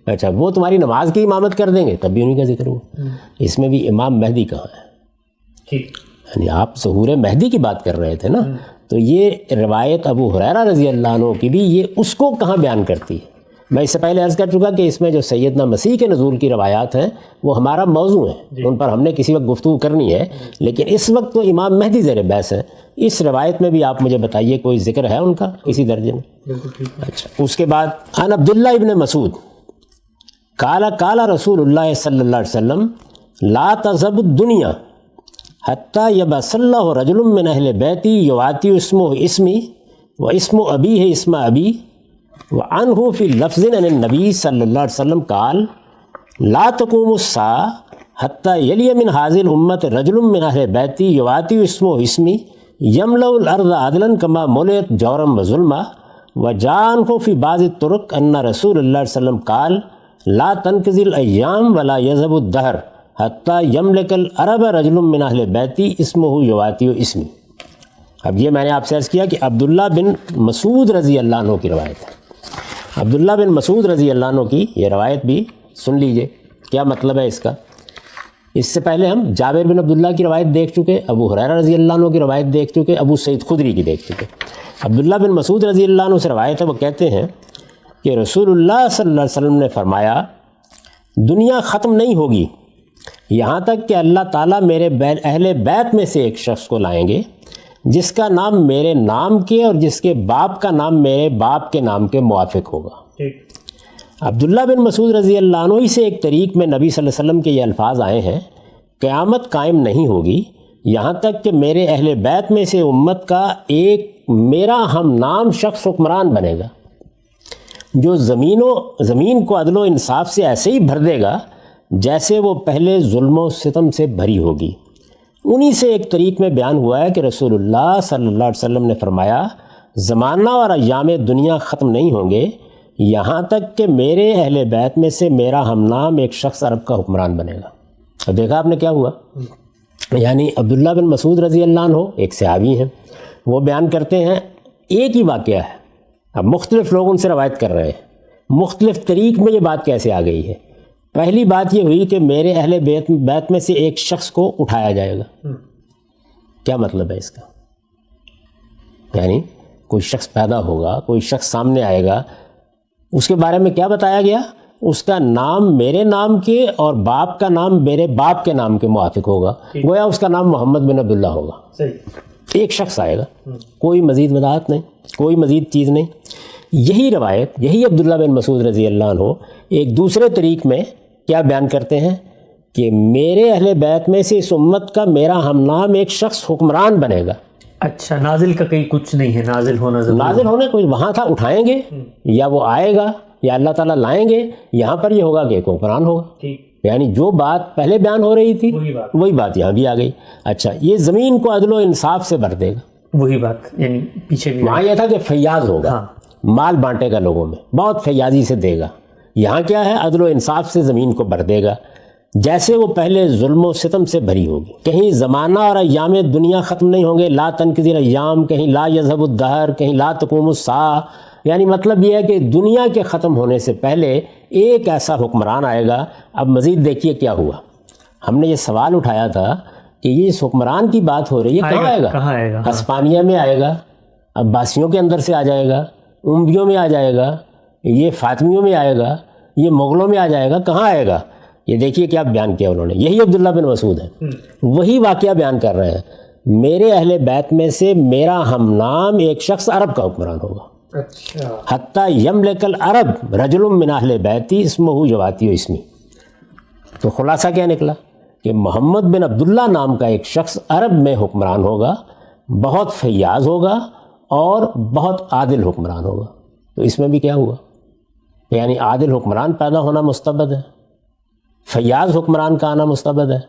اچھا وہ تمہاری نماز کی امامت کر دیں گے تب بھی انہیں کا ذکر ہوا۔ اس میں بھی امام مہدی کہاں ہے؟ یعنی آپ ظہور مہدی کی بات کر رہے تھے نا، تو یہ روایت ابو ہریرہ رضی اللہ عنہ کی بھی یہ اس کو کہاں بیان کرتی ہے؟ میں اس سے پہلے عرض کر چکا کہ اس میں جو سیدنا مسیح کے نزول کی روایات ہیں وہ ہمارا موضوع ہیں، ان پر ہم نے کسی وقت گفتگو کرنی ہے، لیکن اس وقت تو امام مہدی زیر بحث ہے۔ اس روایت میں بھی آپ مجھے بتائیے کوئی ذکر ہے ان کا اسی درجے میں؟ اچھا، اس کے بعد عن عبداللہ ابن مسعود قال رسول اللہ صلی اللہ علیہ وسلم لا تذهب الدنیا حتی یبعث اللہ رجل من اہل بیتی یواتی اسمہ اسمی و اسم ابیہ اسم ابی وعنہ فی لفظ عن النبی صلی اللہ علیہ وسلم قال لا تقوم الساعہ حتی یلی من هذه الامت رجل من اہل بیتی یواتی اسمہ اسمی یملأ الارض عدلا کما ملئت جورا وظلما وجاء عنہ فی بعض الطرق ان رسول اللہ صلی اللہ علیہ وسلم قال لا تنقضی الایام ولا یذهب الدہر حتی یملک العرب رجل من اہل بیتی اسمہ یواتی اسمی۔ اب یہ میں نے آپ سے عرض کیا کہ عبداللہ بن مسعود رضی اللہ عنہ کی روایت ہے۔ عبداللہ بن مسعود رضی اللہ عنہ کی یہ روایت بھی سن لیجئے، کیا مطلب ہے اس کا۔ اس سے پہلے ہم جابر بن عبداللہ کی روایت دیکھ چکے، ابو ہریرہ رضی اللہ عنہ کی روایت دیکھ چکے، ابو سعید خدری کی دیکھ چکے۔ عبداللہ بن مسعود رضی اللہ عنہ سے روایت ہے، وہ کہتے ہیں کہ رسول اللہ صلی اللہ علیہ وسلم نے فرمایا دنیا ختم نہیں ہوگی یہاں تک کہ اللہ تعالیٰ میرے اہل بیت میں سے ایک شخص کو لائیں گے جس کا نام میرے نام کے اور جس کے باپ کا نام میرے باپ کے نام کے موافق ہوگا۔ عبداللہ بن مسعود رضی اللہ عنہ ہی سے ایک طریق میں نبی صلی اللہ علیہ وسلم کے یہ الفاظ آئے ہیں، قیامت قائم نہیں ہوگی یہاں تک کہ میرے اہل بیت میں سے امت کا ایک میرا ہم نام شخص حکمران بنے گا جو زمین کو عدل و انصاف سے ایسے ہی بھر دے گا جیسے وہ پہلے ظلم و ستم سے بھری ہوگی۔ انہی سے ایک طریق میں بیان ہوا ہے کہ رسول اللہ صلی اللہ علیہ وسلم نے فرمایا زمانہ اور ایام دنیا ختم نہیں ہوں گے یہاں تک کہ میرے اہل بیت میں سے میرا ہم نام ایک شخص عرب کا حکمران بنے گا۔ اب دیکھا آپ نے کیا ہوا، یعنی عبداللہ بن مسعود رضی اللہ عنہ ایک صحابی ہیں، وہ بیان کرتے ہیں ایک ہی واقعہ ہے، اب مختلف لوگ ان سے روایت کر رہے ہیں، مختلف طریق میں یہ بات کیسے آ گئی ہے۔ پہلی بات یہ ہوئی کہ میرے اہل بیت میں سے ایک شخص کو اٹھایا جائے گا. کیا مطلب ہے اس کا؟ یعنی کوئی شخص پیدا ہوگا، کوئی شخص سامنے آئے گا، اس کے بارے میں کیا بتایا گیا؟ اس کا نام میرے نام کے اور باپ کا نام میرے باپ کے نام کے موافق ہوگا. گویا اس کا نام محمد بن عبداللہ ہوگا. ایک شخص آئے گا، کوئی مزید وضاحت نہیں، کوئی مزید چیز نہیں. یہی روایت، یہی عبداللہ بن مسعود رضی اللہ عنہ ایک دوسرے طریق میں کیا بیان کرتے ہیں کہ میرے اہل بیت میں سے اس امت کا میرا ہم نام ایک شخص حکمران بنے گا. اچھا، نازل کا کہیں کچھ نہیں ہے، نازل ہونے کوئی وہاں تھا، اٹھائیں گے یا وہ آئے گا یا اللہ تعالیٰ لائیں گے. یہاں پر یہ ہوگا کہ ایک حکمران ہوگا. یعنی جو بات پہلے بیان ہو رہی تھی وہی بات یہاں بھی آ گئی. اچھا، یہ زمین کو عدل و انصاف سے بھر دے گا. وہی بات یعنی پیچھے بھی وہاں یہ تھا کہ فیاض ہوگا، مال بانٹے گا لوگوں میں، بہت فیاضی سے دے گا. یہاں کیا ہے؟ عدل و انصاف سے زمین کو بھر دے گا، جیسے وہ پہلے ظلم و ستم سے بھری ہوگی. کہیں زمانہ اور ایام دنیا ختم نہیں ہوں گے، لا تنقضی الایام، کہیں لا یذهب الدہر، کہیں لا تقوم الساعہ. یعنی مطلب یہ ہے کہ دنیا کے ختم ہونے سے پہلے ایک ایسا حکمران آئے گا. اب مزید دیکھیے کیا ہوا. ہم نے یہ سوال اٹھایا تھا کہ یہ اس حکمران کی بات ہو رہی ہے، کہاں آئے گا؟ ہسپانیہ میں آئے گا، عباسیوں کے اندر سے آ جائے گا، امویوں میں آ جائے گا، یہ فاطمیوں میں آئے گا، یہ مغلوں میں آ جائے گا، کہاں آئے گا؟ یہ دیکھیے کیا بیان کیا انہوں نے. یہی عبداللہ بن مسعود ہے، وہی واقعہ بیان کر رہے ہیں. میرے اہل بیت میں سے میرا ہم نام ایک شخص عرب کا حکمران ہوگا. حتیٰ یملک العرب رجل من اہل بیتی اسمہ جواتی و اسمی. تو خلاصہ کیا نکلا کہ محمد بن عبداللہ نام کا ایک شخص عرب میں حکمران ہوگا، بہت فیاض ہوگا اور بہت عادل حکمران ہوگا. تو اس میں بھی کیا ہوا؟ یعنی عادل حکمران پیدا ہونا مستبد ہے، فیاض حکمران کا آنا مستبد ہے.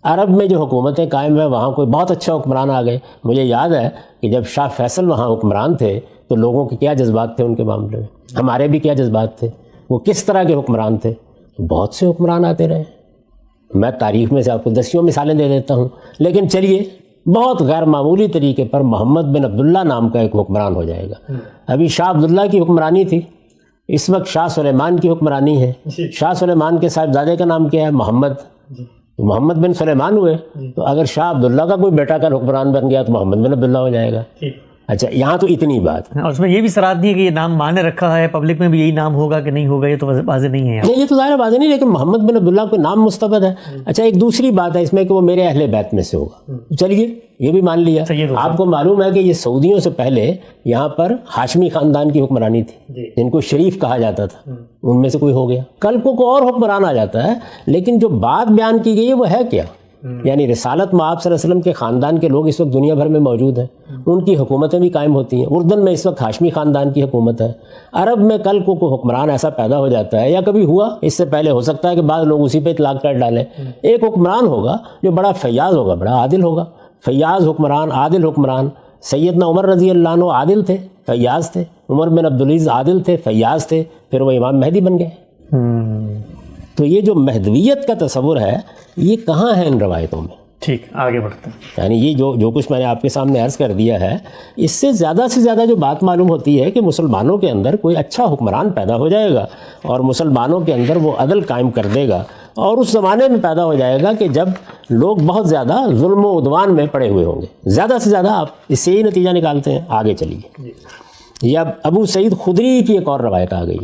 عرب میں جو حکومتیں قائم ہیں وہاں کوئی بہت اچھا حکمران آ گئے. مجھے یاد ہے کہ جب شاہ فیصل وہاں حکمران تھے تو لوگوں کے کیا جذبات تھے ان کے معاملے میں، ہمارے بھی کیا جذبات تھے. وہ کس طرح کے حکمران تھے؟ بہت سے حکمران آتے رہے. میں تاریخ میں سے آپ کو 10 مثالیں دے دیتا ہوں. لیکن چلیے، بہت غیر معمولی طریقے پر محمد بن عبداللہ نام کا ایک حکمران ہو جائے گا. ابھی شاہ عبداللہ کی حکمرانی تھی، اس وقت شاہ سلیمان کی حکمرانی ہے. شاہ سلیمان کے صاحبزادے کا نام کیا ہے؟ محمد بن سلیمان ہوئے. تو اگر شاہ عبداللہ کا کوئی بیٹا کا حکمران بن گیا تو محمد بن عبداللہ ہو جائے گا. اچھا، یہاں تو اتنی بات. اور اس میں یہ بھی صراحت نہیں ہے کہ یہ نام ماں نے رکھا ہے، پبلک میں بھی یہی نام ہوگا کہ نہیں ہوگا، یہ تو واضح نہیں ہے. یہ تو ظاہر واضح نہیں، لیکن محمد بن عبداللہ کو نام مستبد ہے. اچھا، ایک دوسری بات ہے اس میں کہ وہ میرے اہل بیت میں سے ہوگا. چلیے یہ بھی مان لیا. آپ کو معلوم ہے کہ یہ سعودیوں سے پہلے یہاں پر ہاشمی خاندان کی حکمرانی تھی جن کو شریف کہا جاتا تھا. ان میں سے کوئی ہو گیا، کل کو اور حکمران آ جاتا ہے. لیکن جو بات بیان کی گئی ہے وہ ہے کیا؟ یعنی رسالت مآب صلی اللہ علیہ وسلم کے خاندان کے لوگ اس وقت دنیا بھر میں موجود ہیں، ان کی حکومتیں بھی قائم ہوتی ہیں. اردن میں اس وقت ہاشمی خاندان کی حکومت ہے. عرب میں کل کو کوئی حکمران ایسا پیدا ہو جاتا ہے، یا کبھی ہوا، اس سے پہلے ہو سکتا ہے کہ بعض لوگ اسی پہ اطلاق کر ڈالیں. ایک حکمران ہوگا جو بڑا فیاض ہوگا، بڑا عادل ہوگا. فیاض حکمران، عادل حکمران. سیدنا عمر رضی اللہ عنہ عادل تھے، فیاض تھے. عمر بن عبدالعزیز عادل تھے، فیاض تھے. پھر وہ امام مہدی بن گئے. تو یہ جو مہدویت کا تصور ہے یہ کہاں ہے ان روایتوں میں؟ ٹھیک، آگے بڑھتے ہیں. یعنی یہ جو کچھ میں نے آپ کے سامنے عرض کر دیا ہے، اس سے زیادہ جو بات معلوم ہوتی ہے کہ مسلمانوں کے اندر کوئی اچھا حکمران پیدا ہو جائے گا اور مسلمانوں کے اندر وہ عدل قائم کر دے گا. اور اس زمانے میں پیدا ہو جائے گا کہ جب لوگ بہت زیادہ ظلم و عدوان میں پڑے ہوئے ہوں گے. زیادہ سے زیادہ آپ اس سے ہی نتیجہ نکالتے ہیں. آگے چلیے. یہ اب ابو سعید خدری کی ایک اور روایت آ گئی.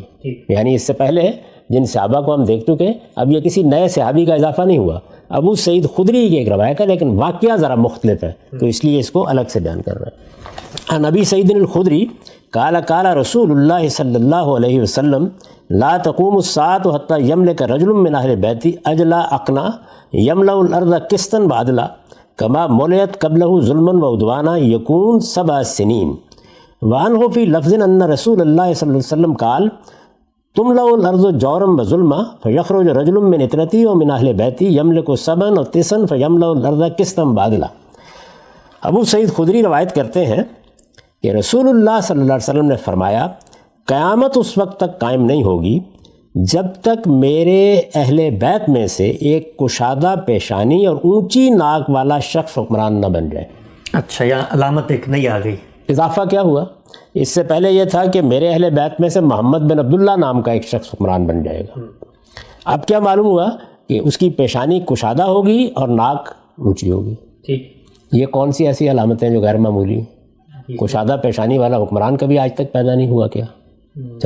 یعنی اس سے پہلے جن صحابہ کو ہم دیکھ چکے، اب یہ کسی نئے صحابی کا اضافہ نہیں ہوا. ابو سعید خدری کی ایک روایت ہے لیکن واقعہ ذرا مختلف ہے، تو اس لیے اس کو الگ سے بیان کر رہے ہیں. نبی سعید الخدری قال قال رسول اللہ صلی اللہ علیہ وسلم لا تقوم الساعة حتى يملك رجل من اہل بیتی اجلا اقنا يملأ الارض قسطا وعدلا كما ملئت قبله ظلما وعدوانا يكون 7 سنين. وعنه في لفظ ان رسول اللہ صلی اللہ علیہ وسلم قال تملأ الارض جورا وظلما فيخرج رجل من اطرتي ومن اہل بیتی يملك 7 و9 فيملأ الارض قسطا وعدلا. ابو سعید خدری روایت کرتے ہیں کہ رسول اللہ صلی اللہ علیہ وسلم نے فرمایا قیامت اس وقت تک قائم نہیں ہوگی جب تک میرے اہل بیت میں سے ایک کشادہ پیشانی اور اونچی ناک والا شخص حکمران نہ بن جائے. اچھا، یہاں علامت ایک نئی آ گئی. اضافہ کیا ہوا؟ اس سے پہلے یہ تھا کہ میرے اہل بیت میں سے محمد بن عبداللہ نام کا ایک شخص حکمران بن جائے گا. اب کیا معلوم ہوا کہ اس کی پیشانی کشادہ ہوگی اور ناک اونچی ہوگی. ٹھیک. یہ کون سی ایسی علامتیں جو غیر معمولی ہیں؟ کشادہ پیشانی والا حکمران کبھی آج تک پیدا نہیں ہوا کیا؟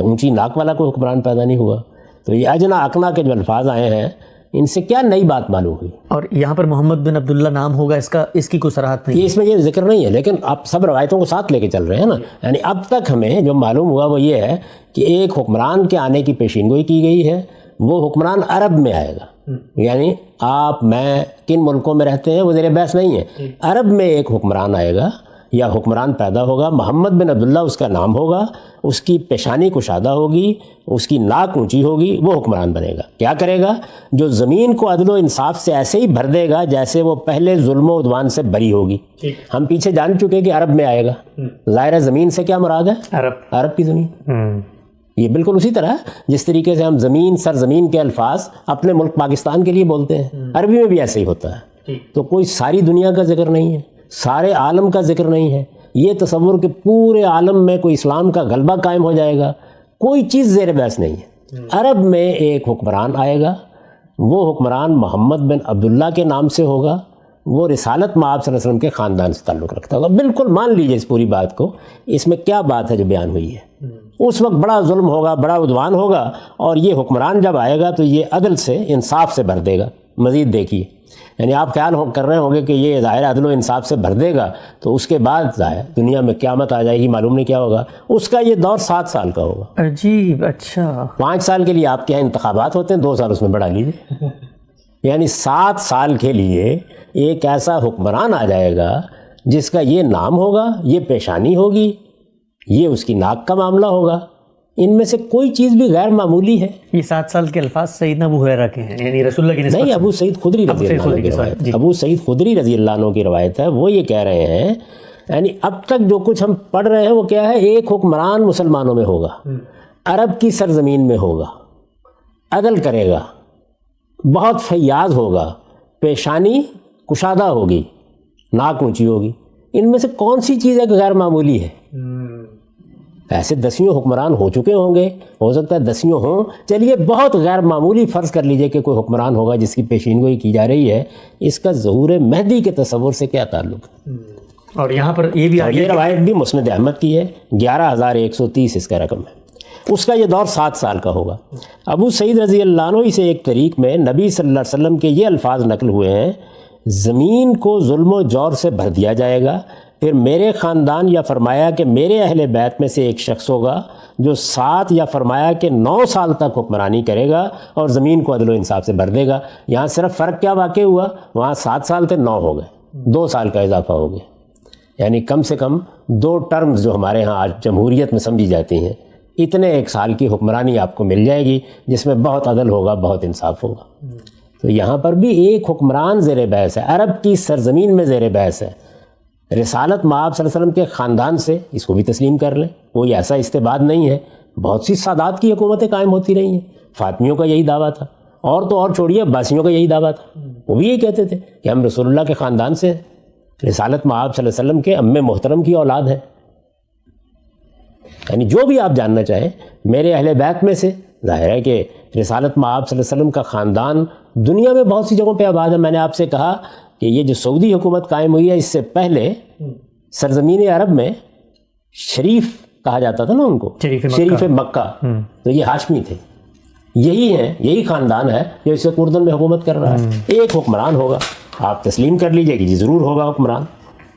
اونچی ناک والا کوئی حکمران پیدا نہیں ہوا؟ تو یہ اجنا اقنا کے جو الفاظ آئے ہیں ان سے کیا نئی بات معلوم ہوئی؟ اور یہاں پر محمد بن عبداللہ نام ہوگا، اس کی کوئی صراحت نہیں؟ یہ اس میں یہ ذکر نہیں ہے، لیکن آپ سب روایتوں کو ساتھ لے کے چل رہے ہیں نا. یعنی اب تک ہمیں جو معلوم ہوا وہ یہ ہے کہ ایک حکمران کے آنے کی پیشین گوئی کی گئی ہے. وہ حکمران عرب میں آئے گا. یعنی آپ میں کن ملکوں میں رہتے ہیں وہ زیر بحث نہیں ہے. عرب میں ایک حکمران آئے گا یا حکمران پیدا ہوگا، محمد بن عبداللہ اس کا نام ہوگا، اس کی پیشانی کشادہ ہوگی، اس کی ناک اونچی ہوگی، وہ حکمران بنے گا. کیا کرے گا؟ جو زمین کو عدل و انصاف سے ایسے ہی بھر دے گا جیسے وہ پہلے ظلم و عدوان سے بری ہوگی. ہم پیچھے جان چکے کہ عرب میں آئے گا. ظاہر زمین سے کیا مراد ہے؟ عرب کی زمین. یہ بالکل اسی طرح جس طریقے سے ہم زمین سرزمین کے الفاظ اپنے ملک پاکستان کے لیے بولتے ہیں، عربی میں بھی ایسے ہی ہوتا ہے. تو کوئی ساری دنیا کا ذکر نہیں ہے، سارے عالم کا ذکر نہیں ہے. یہ تصور کہ پورے عالم میں کوئی اسلام کا غلبہ قائم ہو جائے گا، کوئی چیز زیر بحث نہیں ہے. عرب میں ایک حکمران آئے گا، وہ حکمران محمد بن عبداللہ کے نام سے ہوگا، وہ رسالت مآب صلی اللہ علیہ وسلم کے خاندان سے تعلق رکھتا ہوگا. بالکل مان لیجیے اس پوری بات کو. اس میں کیا بات ہے جو بیان ہوئی ہے؟ اس وقت بڑا ظلم ہوگا، بڑا عدوان ہوگا، اور یہ حکمران جب آئے گا تو یہ عدل سے انصاف سے بھر دے گا. مزید دیکھیے، یعنی آپ خیال کر رہے ہوں گے کہ یہ ظاہر عدل و انصاف سے بھر دے گا تو اس کے بعد ظاہر دنیا میں قیامت آ جائے گی، معلوم نہیں کیا ہوگا. اس کا یہ دور 7 سال کا ہوگا. عجیب. اچھا. 5 سال کے لیے آپ کے یہاں انتخابات ہوتے ہیں، 2 سال اس میں بڑھا لیجیے. یعنی 7 سال کے لیے ایک ایسا حکمران آ جائے گا جس کا یہ نام ہوگا، یہ پیشانی ہوگی، یہ اس کی ناک کا معاملہ ہوگا. ان میں سے کوئی چیز بھی غیر معمولی ہے. یہ 7 سال کے الفاظ سیدنا ابو ہریرہ کے ہیں، یعنی رسول اللہ کی نسبت نہیں، ابو سعید خدری رضی اللہ عنہ کی روایت. ابو سعید خدری رضی اللہ عنہ کی روایت ہے. وہ یہ کہہ رہے ہیں، یعنی اب تک جو کچھ ہم پڑھ رہے ہیں وہ کیا ہے؟ ایک حکمران مسلمانوں میں ہوگا، عرب کی سرزمین میں ہوگا، عدل کرے گا، بہت فیاض ہوگا، پیشانی کشادہ ہوگی، ناک اونچی ہوگی. ان میں سے کون سی چیز ہے کہ غیر معمولی ہے؟ ایسے 10 حکمران ہو چکے ہوں گے، ہو سکتا ہے 10 ہوں. چلیے بہت غیر معمولی فرض کر لیجئے کہ کوئی حکمران ہوگا جس کی پیشین گوئی کی جا رہی ہے. اس کا ظہور مہدی کے تصور سے کیا تعلق ہے؟ اور یہاں پر یہ بھی یہ روایت بھی مسند احمد کی ہے، 11130 اس کا رقم ہے. اس کا یہ دور 7 سال کا ہوگا. ابو سعید رضی اللہ عنہ سے ایک طریق میں نبی صلی اللہ علیہ وسلم کے یہ الفاظ نقل ہوئے ہیں: زمین کو ظلم و جور سے بھر دیا جائے گا، پھر میرے خاندان، یا فرمایا کہ میرے اہل بیت میں سے ایک شخص ہوگا جو 7 یا فرمایا کہ 9 سال تک حکمرانی کرے گا اور زمین کو عدل و انصاف سے بھر دے گا. یہاں صرف فرق کیا واقع ہوا؟ وہاں 7 سال تھے، 9 ہو گئے، 2 سال کا اضافہ ہو گیا. یعنی کم سے کم 2 ٹرمز جو ہمارے ہاں آج جمہوریت میں سمجھی جاتی ہیں، اتنے 1 سال کی حکمرانی آپ کو مل جائے گی جس میں بہت عدل ہوگا، بہت انصاف ہوگا. تو یہاں پر بھی ایک حکمران زیر بحث ہے، عرب کی سرزمین میں زیر بحث ہے، رسالت مآب صلی اللہ علیہ وسلم کے خاندان سے. اس کو بھی تسلیم کر لیں، کوئی ایسا استبعاد نہیں ہے. بہت سی سادات کی حکومتیں قائم ہوتی رہی ہیں. فاطمیوں کا یہی دعویٰ تھا، اور تو اور چھوڑیے، عباسیوں کا یہی دعویٰ تھا. وہ بھی یہی کہتے تھے کہ ہم رسول اللہ کے خاندان سے، رسالت مآب صلی اللہ علیہ وسلم کے ام محترم کی اولاد ہیں. یعنی جو بھی آپ جاننا چاہیں میرے اہل بیت میں سے. ظاہر ہے کہ رسالت مآب صلی اللہ علیہ وسلم کا خاندان دنیا میں بہت سی جگہوں پہ آباد ہے. میں نے آپ سے کہا کہ یہ جو سعودی حکومت قائم ہوئی ہے، اس سے پہلے سرزمین عرب میں شریف کہا جاتا تھا نا ان کو، شریف مکہ. تو یہ ہاشمی تھے، یہی ہیں، یہی خاندان ہے جو اس وقت اردن میں حکومت کر رہا ہے. ایک حکمران ہوگا، آپ تسلیم کر لیجئے کہ جی ضرور ہوگا حکمران،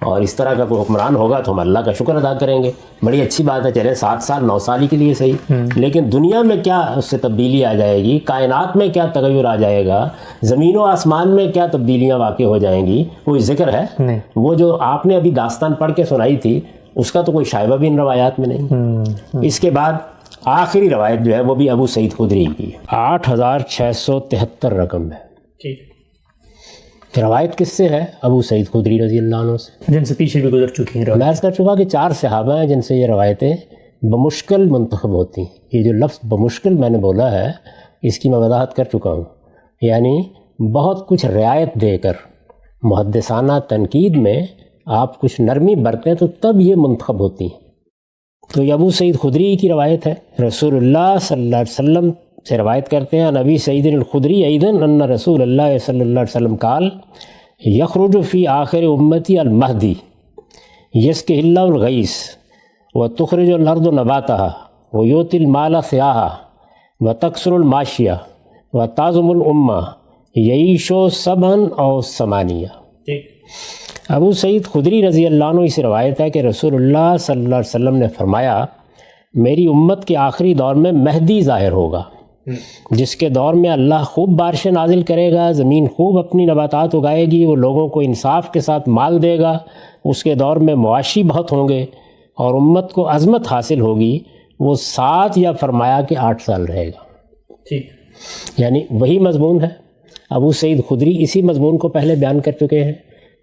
اور اس طرح کا کوئی حکمران ہوگا تو ہم اللہ کا شکر ادا کریں گے. بڑی اچھی بات ہے، چلے 7 سال 9 سال ہی کے لیے صحیح، لیکن دنیا میں کیا اس سے تبدیلی آ جائے گی، کائنات میں کیا تغیر آ جائے گا، زمین و آسمان میں کیا تبدیلیاں واقع ہو جائیں گی، کوئی ذکر ہے؟ وہ جو آپ نے ابھی داستان پڑھ کے سنائی تھی اس کا تو کوئی شائبہ بھی ان روایات میں نہیں. اس کے بعد آخری روایت جو ہے وہ بھی ابو سعید خدری کی ہے، 8673 رقم ہے. روایت کس سے ہے؟ ابو سعید خدری رضی اللہ عنہ سے، جن سے پیچھے بھی گزر چکی ہیں. میں عرض کر چکا کہ 4 صحابہ ہیں جن سے یہ روایتیں بمشکل منتخب ہوتی ہیں. یہ جو لفظ بمشکل میں نے بولا ہے اس کی میں وضاحت کر چکا ہوں. یعنی بہت کچھ رعایت دے کر محدثانہ تنقید میں آپ کچھ نرمی برتیں تو تب یہ منتخب ہوتی ہیں. تو یہ ابو سعید خدری کی روایت ہے. رسول اللہ صلی اللہ علیہ وسلم سے روایت کرتے ہیں نبی سعید الخدری ایدن ان رسول اللہ صلی اللہ علیہ وسلم قال یخرج فی آخر امتی المہدی یسقی اللہ الغیث وتخرج الارض نباتها ویؤتی المال سیاحا وتکثر الماشیہ وتعظم الامہ یعیش سبعا او ثمانیہ۔ ابو سعید خدری رضی اللہ عنہ سے روایت ہے کہ رسول اللہ صلی اللہ علیہ وسلم نے فرمایا میری امت کے آخری دور میں مہدی ظاہر ہوگا، جس کے دور میں اللہ خوب بارشیں نازل کرے گا، زمین خوب اپنی نباتات اگائے گی، وہ لوگوں کو انصاف کے ساتھ مال دے گا، اس کے دور میں معاشی بہت ہوں گے اور امت کو عظمت حاصل ہوگی، وہ 7 یا فرمایا کہ 8 سال رہے گا۔ یعنی وہی مضمون ہے، ابو سعید خدری اسی مضمون کو پہلے بیان کر چکے ہیں۔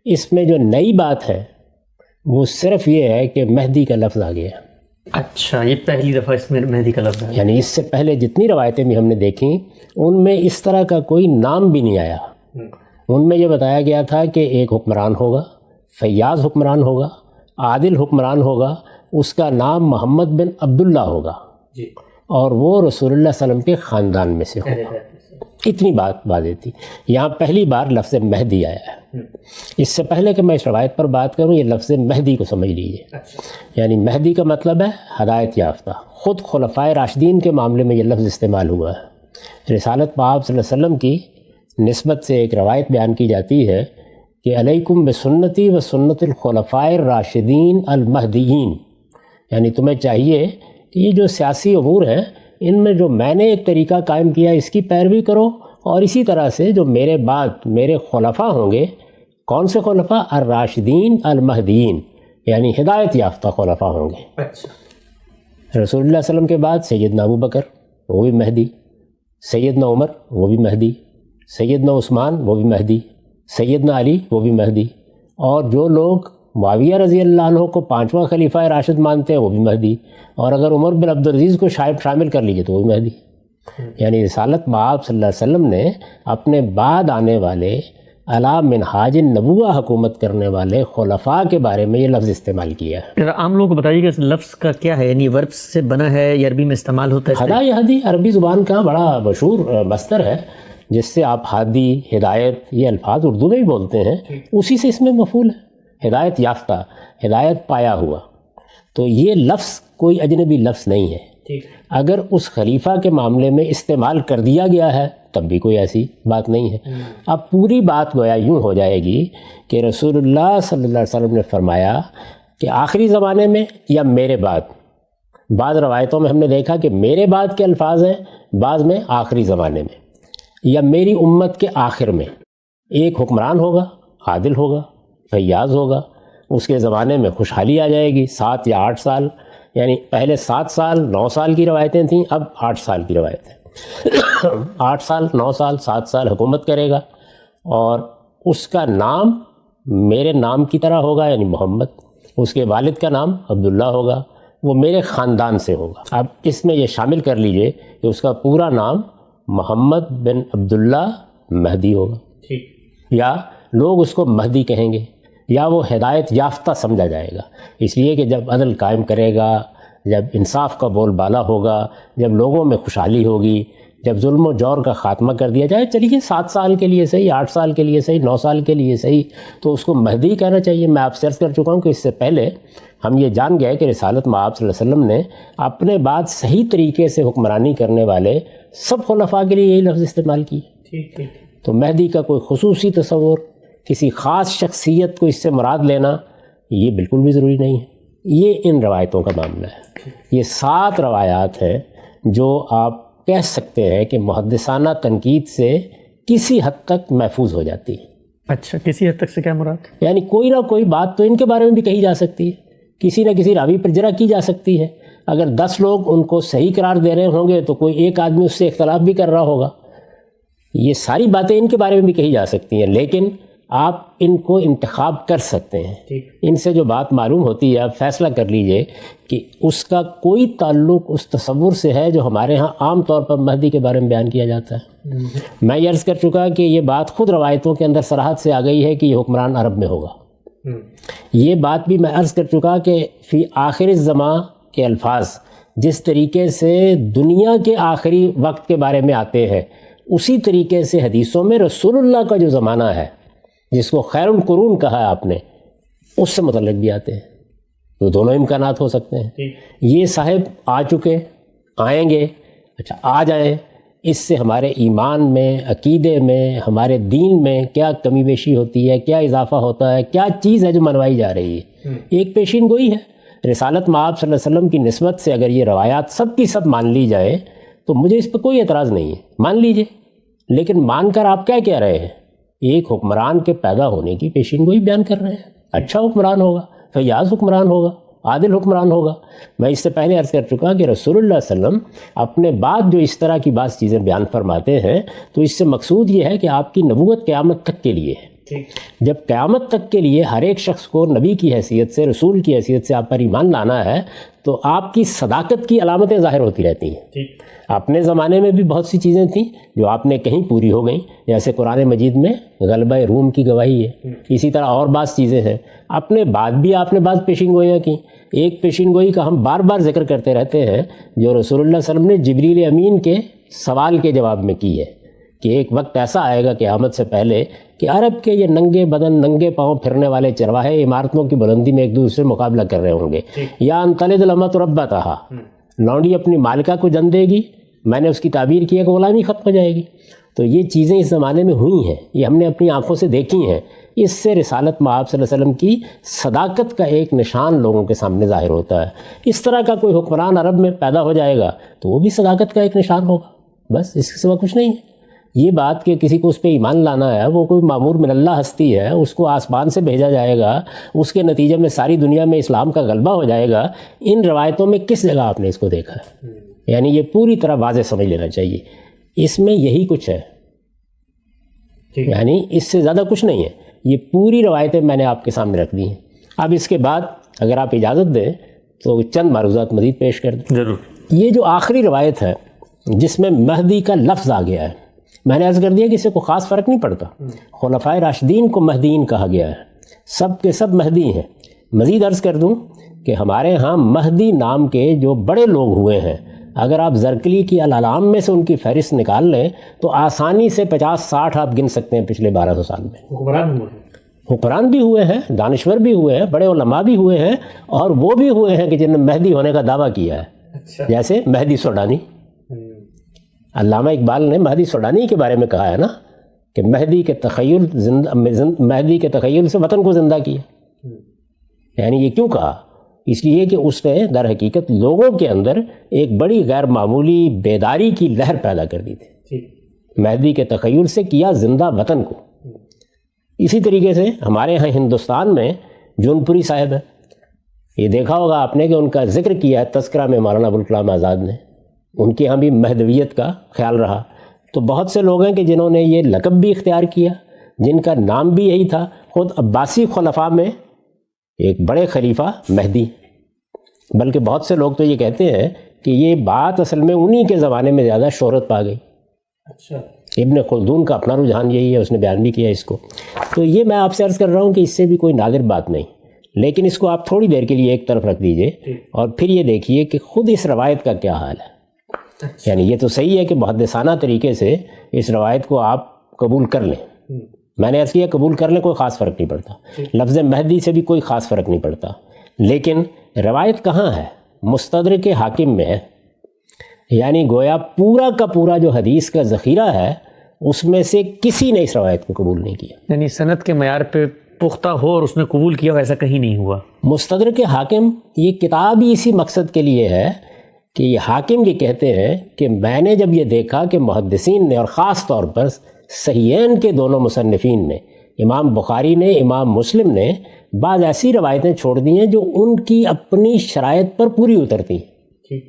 اس میں جو نئی بات ہے وہ صرف یہ ہے کہ مہدی کا لفظ آ گیا۔ اچھا، یہ پہلی دفعہ اس میں مہدی کا لفظ ہے؟ یعنی اس سے پہلے جتنی روایتیں بھی ہم نے دیکھیں ان میں اس طرح کا کوئی نام بھی نہیں آیا۔ ان میں یہ بتایا گیا تھا کہ ایک حکمران ہوگا، فیاض حکمران ہوگا، عادل حکمران ہوگا، اس کا نام محمد بن عبداللہ ہوگا اور وہ رسول اللہ صلی اللہ علیہ وسلم کے خاندان میں سے ہوگا۔ اتنی بات واضح تھی۔ یہاں پہلی بار لفظ مہدی آیا ہے۔ اس سے پہلے کہ میں اس روایت پر بات کروں یہ لفظ مہدی کو سمجھ لیجئے۔ یعنی مہدی کا مطلب ہے ہدایت یافتہ۔ خود خلفائے راشدین کے معاملے میں یہ لفظ استعمال ہوا ہے۔ رسالت پاک صلی اللہ علیہ وسلم کی نسبت سے ایک روایت بیان کی جاتی ہے کہ علیکم بسنتی و سنت الخلفاء الراشدین المہدیین، یعنی تمہیں چاہیے کہ یہ جو سیاسی امور ہیں ان میں جو میں نے ایک طریقہ قائم کیا اس کی پیروی کرو، اور اسی طرح سے جو میرے بعد میرے خلفاء ہوں گے، کون سے خلفاء؟ الراشدین المہدیین، یعنی ہدایت یافتہ خلفاء ہوں گے۔ رسول اللہ صلی اللہ علیہ وسلم کے بعد سیدنا ابو بکر وہ بھی مہدی، سیدنا عمر وہ بھی مہدی، سیدنا عثمان وہ بھی مہدی، سیدنا علی وہ بھی مہدی، اور جو لوگ معاویہ رضی اللہ عنہ کو 5واں خلیفہ راشد مانتے ہیں وہ بھی مہدی، اور اگر عمر بن عبدالعزیز کو شامل کر لیجیے تو وہ بھی مہدی۔ یعنی رسالت مآب صلی اللہ علیہ وسلم نے اپنے بعد آنے والے علی منہاج النبوہ حکومت کرنے والے خلفاء کے بارے میں یہ لفظ استعمال کیا ہے۔ عام لوگوں کو بتائیے کہ اس لفظ کا کیا ہے، یعنی ورب سے بنا ہے یا عربی میں استعمال ہوتا ہے؟ ہدا یہدی عربی زبان کا بڑا مشہور مصدر ہے، جس سے آپ ہادی، ہدایت، یہ الفاظ اردو میں بھی بولتے ہیں، اسی سے اس میں مفعول ہے، ہدایت یافتہ، ہدایت پایا ہوا۔ تو یہ لفظ کوئی اجنبی لفظ نہیں ہے۔ اگر اس خلیفہ کے معاملے میں استعمال کر دیا گیا ہے تب بھی کوئی ایسی بات نہیں ہے۔ اب پوری بات گویا یوں ہو جائے گی کہ رسول اللہ صلی اللہ علیہ وسلم نے فرمایا کہ آخری زمانے میں یا میرے بعد۔ بعض روایتوں میں ہم نے دیکھا کہ میرے بعد کے الفاظ ہیں، بعض میں آخری زمانے میں، یا میری امت کے آخر میں ایک حکمران ہوگا، عادل ہوگا، فیاض ہوگا، اس کے زمانے میں خوشحالی آ جائے گی، 7 یا 8 سال، یعنی پہلے 7 سال 9 سال کی روایتیں تھیں، اب 8 سال کی روایت ہے۔ 8 سال 9 سال 7 سال حکومت کرے گا، اور اس کا نام میرے نام کی طرح ہوگا، یعنی محمد، اس کے والد کا نام عبداللہ ہوگا، وہ میرے خاندان سے ہوگا۔ اب اس میں یہ شامل کر لیجئے کہ اس کا پورا نام محمد بن عبداللہ مہدی ہوگا، یا لوگ اس کو مہدی کہیں گے، یا وہ ہدایت یافتہ سمجھا جائے گا، اس لیے کہ جب عدل قائم کرے گا، جب انصاف کا بول بالا ہوگا، جب لوگوں میں خوشحالی ہوگی، جب ظلم و جور کا خاتمہ کر دیا جائے، چلیے 7 سال کے لیے صحیح، 8 سال کے لیے صحیح، 9 سال کے لیے صحیح، تو اس کو مہدی کہنا چاہیے۔ میں آپ سے عرض کر چکا ہوں کہ اس سے پہلے ہم یہ جان گئے کہ رسالت مآب صلی اللہ علیہ وسلم نے اپنے بعد صحیح طریقے سے حکمرانی کرنے والے سب خلفاء کے لیے یہی لفظ استعمال کیے۔ تو مہدی کا کوئی خصوصی تصور، کسی خاص شخصیت کو اس سے مراد لینا، یہ بالکل بھی ضروری نہیں ہے۔ یہ ان روایتوں کا معاملہ ہے۔ یہ 7 روایات ہیں جو آپ کہہ سکتے ہیں کہ محدثانہ تنقید سے کسی حد تک محفوظ ہو جاتی ہیں۔ اچھا، کسی حد تک سے کیا مراد؟ یعنی کوئی نہ کوئی بات تو ان کے بارے میں بھی کہی جا سکتی ہے، کسی نہ کسی راوی پر جرح کی جا سکتی ہے۔ اگر 10 لوگ ان کو صحیح قرار دے رہے ہوں گے تو کوئی ایک آدمی اس سے اختلاف بھی کر رہا ہوگا۔ یہ ساری باتیں ان کے بارے میں بھی کہی جا سکتی ہیں، لیکن آپ ان کو انتخاب کر سکتے ہیں۔ ان سے جو بات معلوم ہوتی ہے آپ فیصلہ کر لیجئے کہ اس کا کوئی تعلق اس تصور سے ہے جو ہمارے ہاں عام طور پر مہدی کے بارے میں بیان کیا جاتا ہے۔ میں یہ عرض کر چکا کہ یہ بات خود روایتوں کے اندر صراحت سے آ گئی ہے کہ یہ حکمران عرب میں ہوگا۔ یہ بات بھی میں عرض کر چکا کہ فی آخر الزمان کے الفاظ جس طریقے سے دنیا کے آخری وقت کے بارے میں آتے ہیں، اسی طریقے سے حدیثوں میں رسول اللہ کا جو زمانہ ہے، جس کو خیر القرون کہا ہے آپ نے، اس سے متعلق بھی آتے ہیں. تو دونوں امکانات ہو سکتے ہیں. یہ صاحب آ چکے، آئیں گے، اچھا آ جائیں، اس سے ہمارے ایمان میں، عقیدے میں، ہمارے دین میں کیا کمی بیشی ہوتی ہے، کیا اضافہ ہوتا ہے، کیا چیز ہے جو منوائی جا رہی ہے. ایک پیشین گوئی ہے. رسالت مآب صلی اللہ علیہ وسلم کی نسبت سے اگر یہ روایات سب کی سب مان لی جائے تو مجھے اس پہ کوئی اعتراض نہیں ہے، مان لیجئے. لیکن مان کر آپ کیا کہہ رہے ہیں؟ ایک حکمران کے پیدا ہونے کی پیشین گوئی بیان کر رہے ہیں. اچھا حکمران ہوگا، فیاض حکمران ہوگا، عادل حکمران ہوگا. میں اس سے پہلے عرض کر چکا کہ رسول اللہ صلی اللہ علیہ وسلم اپنے بعد جو اس طرح کی بعض چیزیں بیان فرماتے ہیں تو اس سے مقصود یہ ہے کہ آپ کی نبوت قیامت تک کے لیے ہے. جب قیامت تک کے لیے ہر ایک شخص کو نبی کی حیثیت سے، رسول کی حیثیت سے آپ پر ایمان لانا ہے تو آپ کی صداقت کی علامتیں ظاہر ہوتی رہتی ہیں. اپنے زمانے میں بھی بہت سی چیزیں تھیں جو آپ نے کہیں پوری ہو گئیں، جیسے قرآن مجید میں غلبہ روم کی گواہی ہے. اسی طرح اور بعض چیزیں ہیں. اپنے بعد بھی آپ نے بعض پیشین گوئیاں کی. ایک پیشین گوئی کا ہم بار بار ذکر کرتے رہتے ہیں جو رسول اللہ صلی اللہ علیہ وسلم نے جبریل امین کے سوال کے جواب میں کی ہے کہ ایک وقت ایسا آئے گا قیامت سے پہلے کہ عرب کے یہ ننگے بدن، ننگے پاؤں پھرنے والے چرواہے عمارتوں کی بلندی میں ایک دوسرے سے مقابلہ کر رہے ہوں گے. یا انطلد الامۃ ربتہا، لونڈی اپنی مالکہ کو جن دے گی. میں نے اس کی تعبیر کی ہے کہ غلامی ختم ہو جائے گی. تو یہ چیزیں اس زمانے میں ہوئی ہیں، یہ ہم نے اپنی آنکھوں سے دیکھی ہیں. اس سے رسالت مآب صلی اللہ علیہ وسلم کی صداقت کا ایک نشان لوگوں کے سامنے ظاہر ہوتا ہے. اس طرح کا کوئی حکمران عرب میں پیدا ہو جائے گا تو وہ بھی صداقت کا ایک نشان ہوگا. بس اس کے سوا کچھ نہیں ہے. یہ بات کہ کسی کو اس پہ ایمان لانا ہے، وہ کوئی معمور من اللہ ہستی ہے، اس کو آسمان سے بھیجا جائے گا، اس کے نتیجے میں ساری دنیا میں اسلام کا غلبہ ہو جائے گا، ان روایتوں میں کس جگہ آپ نے اس کو دیکھا ہے؟ یعنی یہ پوری طرح واضح سمجھ لینا چاہیے. اس میں یہی کچھ ہے، یعنی اس سے زیادہ کچھ نہیں ہے. یہ پوری روایتیں میں نے آپ کے سامنے رکھ دی ہیں. اب اس کے بعد اگر آپ اجازت دیں تو چند معروضات مزید پیش کر دیں. ضرور. یہ جو آخری روایت ہے جس میں مہدی کا لفظ آ گیا ہے، میں نے عرض کر دیا کہ اس سے کوئی خاص فرق نہیں پڑتا. خلفائے راشدین کو مہدیین کہا گیا ہے، سب کے سب مہدی ہیں. مزید عرض کر دوں کہ ہمارے ہاں مہدی نام کے جو بڑے لوگ ہوئے ہیں، اگر آپ زرکلی کی العلام میں سے ان کی فہرست نکال لیں تو آسانی سے 50-60 آپ گن سکتے ہیں پچھلے 1200 سال میں. حکمران بھی ہوئے ہیں، دانشور بھی ہوئے ہیں، بڑے علماء بھی ہوئے ہیں، اور وہ بھی ہوئے ہیں کہ جنہوں نے مہدی ہونے کا دعویٰ کیا ہے. جیسے مہدی سوڈانی. علامہ اقبال نے مہدی سوڈانی کے بارے میں کہا ہے نا کہ مہدی کے تخیل سے وطن کو زندہ کیا. یعنی یہ کیوں کہا؟ اس لیے کہ اس نے در حقیقت لوگوں کے اندر ایک بڑی غیر معمولی بیداری کی لہر پیدا کر دی تھی. مہدی کے تخیل سے کیا زندہ وطن کو. اسی طریقے سے ہمارے ہاں ہندوستان میں جون پوری صاحب ہیں. یہ دیکھا ہوگا آپ نے کہ ان کا ذکر کیا ہے تذکرہ میں مولانا ابوالکلام آزاد نے. ان کے ہاں بھی مہدویت کا خیال رہا. تو بہت سے لوگ ہیں کہ جنہوں نے یہ لقب بھی اختیار کیا، جن کا نام بھی یہی تھا. خود عباسی خلفاء میں ایک بڑے خلیفہ مہدی، بلکہ بہت سے لوگ تو یہ کہتے ہیں کہ یہ بات اصل میں انہی کے زمانے میں زیادہ شہرت پا گئی. اچھا. ابن خلدون کا اپنا رجحان یہی ہے، اس نے بیان بھی کیا اس کو. تو یہ میں آپ سے عرض کر رہا ہوں کہ اس سے بھی کوئی نادر بات نہیں، لیکن اس کو آپ تھوڑی دیر کے لیے ایک طرف رکھ دیجئے اور پھر یہ دیکھیے کہ خود اس روایت کا کیا حال ہے. یعنی یہ تو صحیح ہے کہ محدثانہ طریقے سے اس روایت کو آپ قبول کر لیں. میں نے عرض کیا قبول کر لیں، کوئی خاص فرق نہیں پڑتا. لفظ مہدی سے بھی کوئی خاص فرق نہیں پڑتا. لیکن روایت کہاں ہے؟ مستدرک حاکم میں ہے. یعنی گویا پورا کا پورا جو حدیث کا ذخیرہ ہے اس میں سے کسی نے اس روایت کو قبول نہیں کیا. یعنی سند کے معیار پہ پختہ ہو اور اس نے قبول کیا، ایسا کہیں نہیں ہوا. مستدرک حاکم یہ کتاب ہی اسی مقصد کے لیے ہے کہ یہ حاکم یہ کہتے ہیں کہ میں نے جب یہ دیکھا کہ محدثین نے اور خاص طور پر صحیحین کے دونوں مصنفین نے، امام بخاری نے، امام مسلم نے، بعض ایسی روایتیں چھوڑ دی ہیں جو ان کی اپنی شرائط پر پوری اترتی ہیں.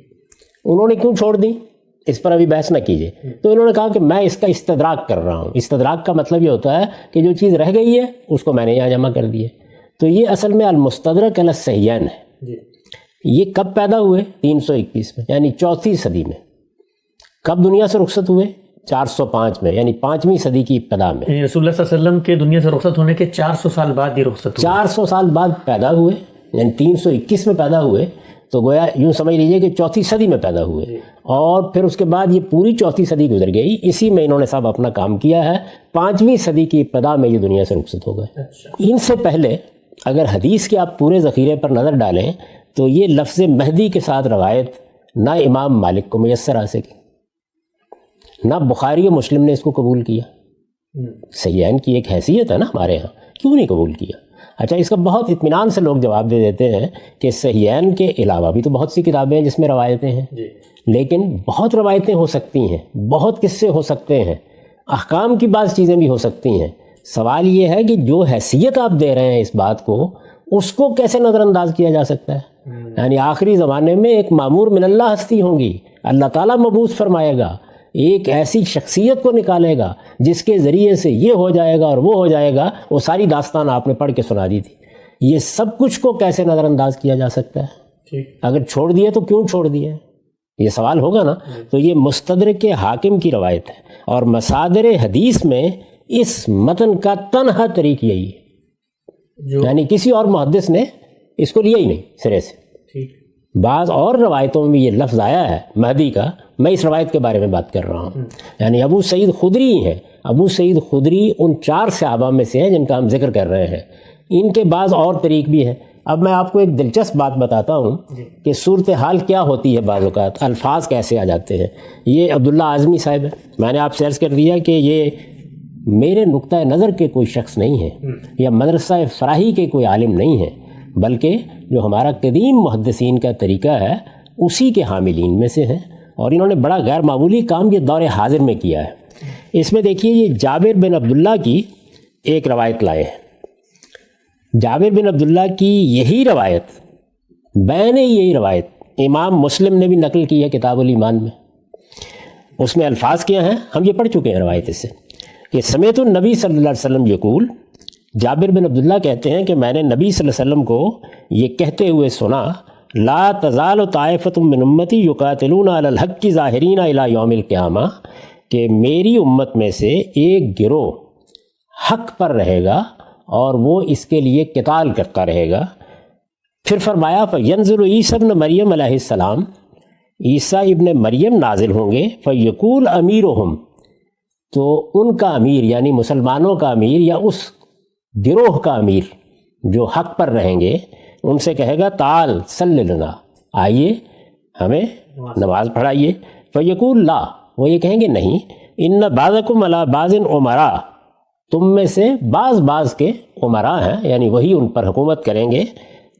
انہوں نے کیوں چھوڑ دیں اس پر ابھی بحث نہ کیجیے. تو انہوں نے کہا کہ میں اس کا استدراک کر رہا ہوں. استدراک کا مطلب یہ ہوتا ہے کہ جو چیز رہ گئی ہے اس کو میں نے یہاں جمع کر دی ہے. تو یہ اصل میں المستدرک علی الصحیحین ہے. یہ کب پیدا ہوئے؟ 321 میں، یعنی 4تھی صدی میں. کب دنیا سے رخصت ہوئے؟ 405 میں، یعنی 5ویں صدی کی ابتدا میں. یعنی رسول اللہ صلی اللہ علیہ وسلم کے دنیا سے رخصت ہونے کے 400 سال بعد یہ رخصت ہوئے. 400 سال بعد پیدا ہوئے، یعنی 321 میں پیدا ہوئے. تو گویا یوں سمجھ لیجئے کہ 4 صدی میں پیدا ہوئے، اور پھر اس کے بعد یہ پوری 4 صدی گزر گئی، اسی میں انہوں نے سب اپنا کام کیا ہے، 5ویں صدی کی ابتدا میں یہ دنیا سے رخصت ہو گئے۔ ان سے پہلے اگر حدیث کے آپ پورے ذخیرے پر نظر ڈالیں تو یہ لفظ مہدی کے ساتھ روایت نہ امام مالک کو میسر آ سکی، نہ بخاری و مسلم نے اس کو قبول کیا۔ صحیحین کی ایک حیثیت ہے نا ہمارے ہاں، کیوں نہیں قبول کیا؟ اچھا، اس کا بہت اطمینان سے لوگ جواب دے دیتے ہیں کہ صحیحین کے علاوہ بھی تو بہت سی کتابیں ہیں جس میں روایتیں ہیں، لیکن بہت روایتیں ہو سکتی ہیں، بہت قصے ہو سکتے ہیں، احکام کی بعض چیزیں بھی ہو سکتی ہیں۔ سوال یہ ہے کہ جو حیثیت آپ دے رہے ہیں اس بات کو، اس کو کیسے نظر انداز کیا جا سکتا ہے؟ یعنی آخری زمانے میں ایک مامور من اللہ ہستی ہوں گی، اللہ تعالیٰ مبعوث فرمائے گا، ایک ایسی شخصیت کو نکالے گا جس کے ذریعے سے یہ ہو جائے گا اور وہ ہو جائے گا۔ وہ ساری داستان آپ نے پڑھ کے سنا دی تھی، یہ سب کچھ کو کیسے نظر انداز کیا جا سکتا ہے؟ اگر چھوڑ دیے تو کیوں چھوڑ دیے، یہ سوال ہوگا نا۔ تو یہ مستدرک حاکم کی روایت ہے، اور مصادر حدیث میں اس متن کا تنہا طریق یہی ہے، یعنی کسی اور محدث نے اس کو لیا ہی نہیں سرے سے۔ بعض اور روایتوں میں یہ لفظ آیا ہے مہدی کا، میں اس روایت کے بارے میں بات کر رہا ہوں۔ یعنی ابو سعید خدری ہیں، ابو سعید خدری ان 4 صحابہ میں سے ہیں جن کا ہم ذکر کر رہے ہیں، ان کے بعض اور طریق بھی ہیں۔ اب میں آپ کو ایک دلچسپ بات بتاتا ہوں کہ صورتحال کیا ہوتی ہے، بعض اوقات الفاظ کیسے آ جاتے ہیں۔ یہ عبداللہ اعظمی صاحب ہے، میں نے آپ سے عرض کر دیا کہ یہ میرے نقطہ نظر کے کوئی شخص نہیں ہے، یا مدرسہ فراہی کے کوئی عالم نہیں ہے، بلکہ جو ہمارا قدیم محدثین کا طریقہ ہے اسی کے حاملین میں سے ہیں، اور انہوں نے بڑا غیر معمولی کام یہ دور حاضر میں کیا ہے۔ اس میں دیکھیے، یہ جابر بن عبداللہ کی ایک روایت لائے ہیں۔ جابر بن عبداللہ کی یہی روایت، بین یہی روایت امام مسلم نے بھی نقل کی ہے کتاب الایمان میں۔ اس میں الفاظ کیا ہیں، ہم یہ پڑھ چکے ہیں روایت اس سے، کہ سمیت النبی صلی اللہ علیہ وسلم یقول، جابر بن عبداللہ کہتے ہیں کہ میں نے نبی صلی اللہ علیہ وسلم کو یہ کہتے ہوئے سنا، لا تزال طائفۃ من امتی یقاتلون علی الحق ظاہرین الی یوم القیامہ، کہ میری امت میں سے ایک گروہ حق پر رہے گا اور وہ اس کے لیے قتال کرتا رہے گا۔ پھر فرمایا فینزل عیسیٰ ابن مریم علیہ السلام، عیسیٰ ابن مریم نازل ہوں گے، فیقول امیرہم، تو ان کا امیر یعنی مسلمانوں کا امیر یا اس گروہ کا امیر جو حق پر رہیں گے، ان سے کہے گا تعال صلی لنا، آئیے ہمیں نماز پڑھائیے۔ فیقول لا، وہ یہ کہیں گے نہیں، ان بعضکم علی بعض امراء، تم میں سے بعض کے امراء ہیں، یعنی وہی ان پر حکومت کریں گے۔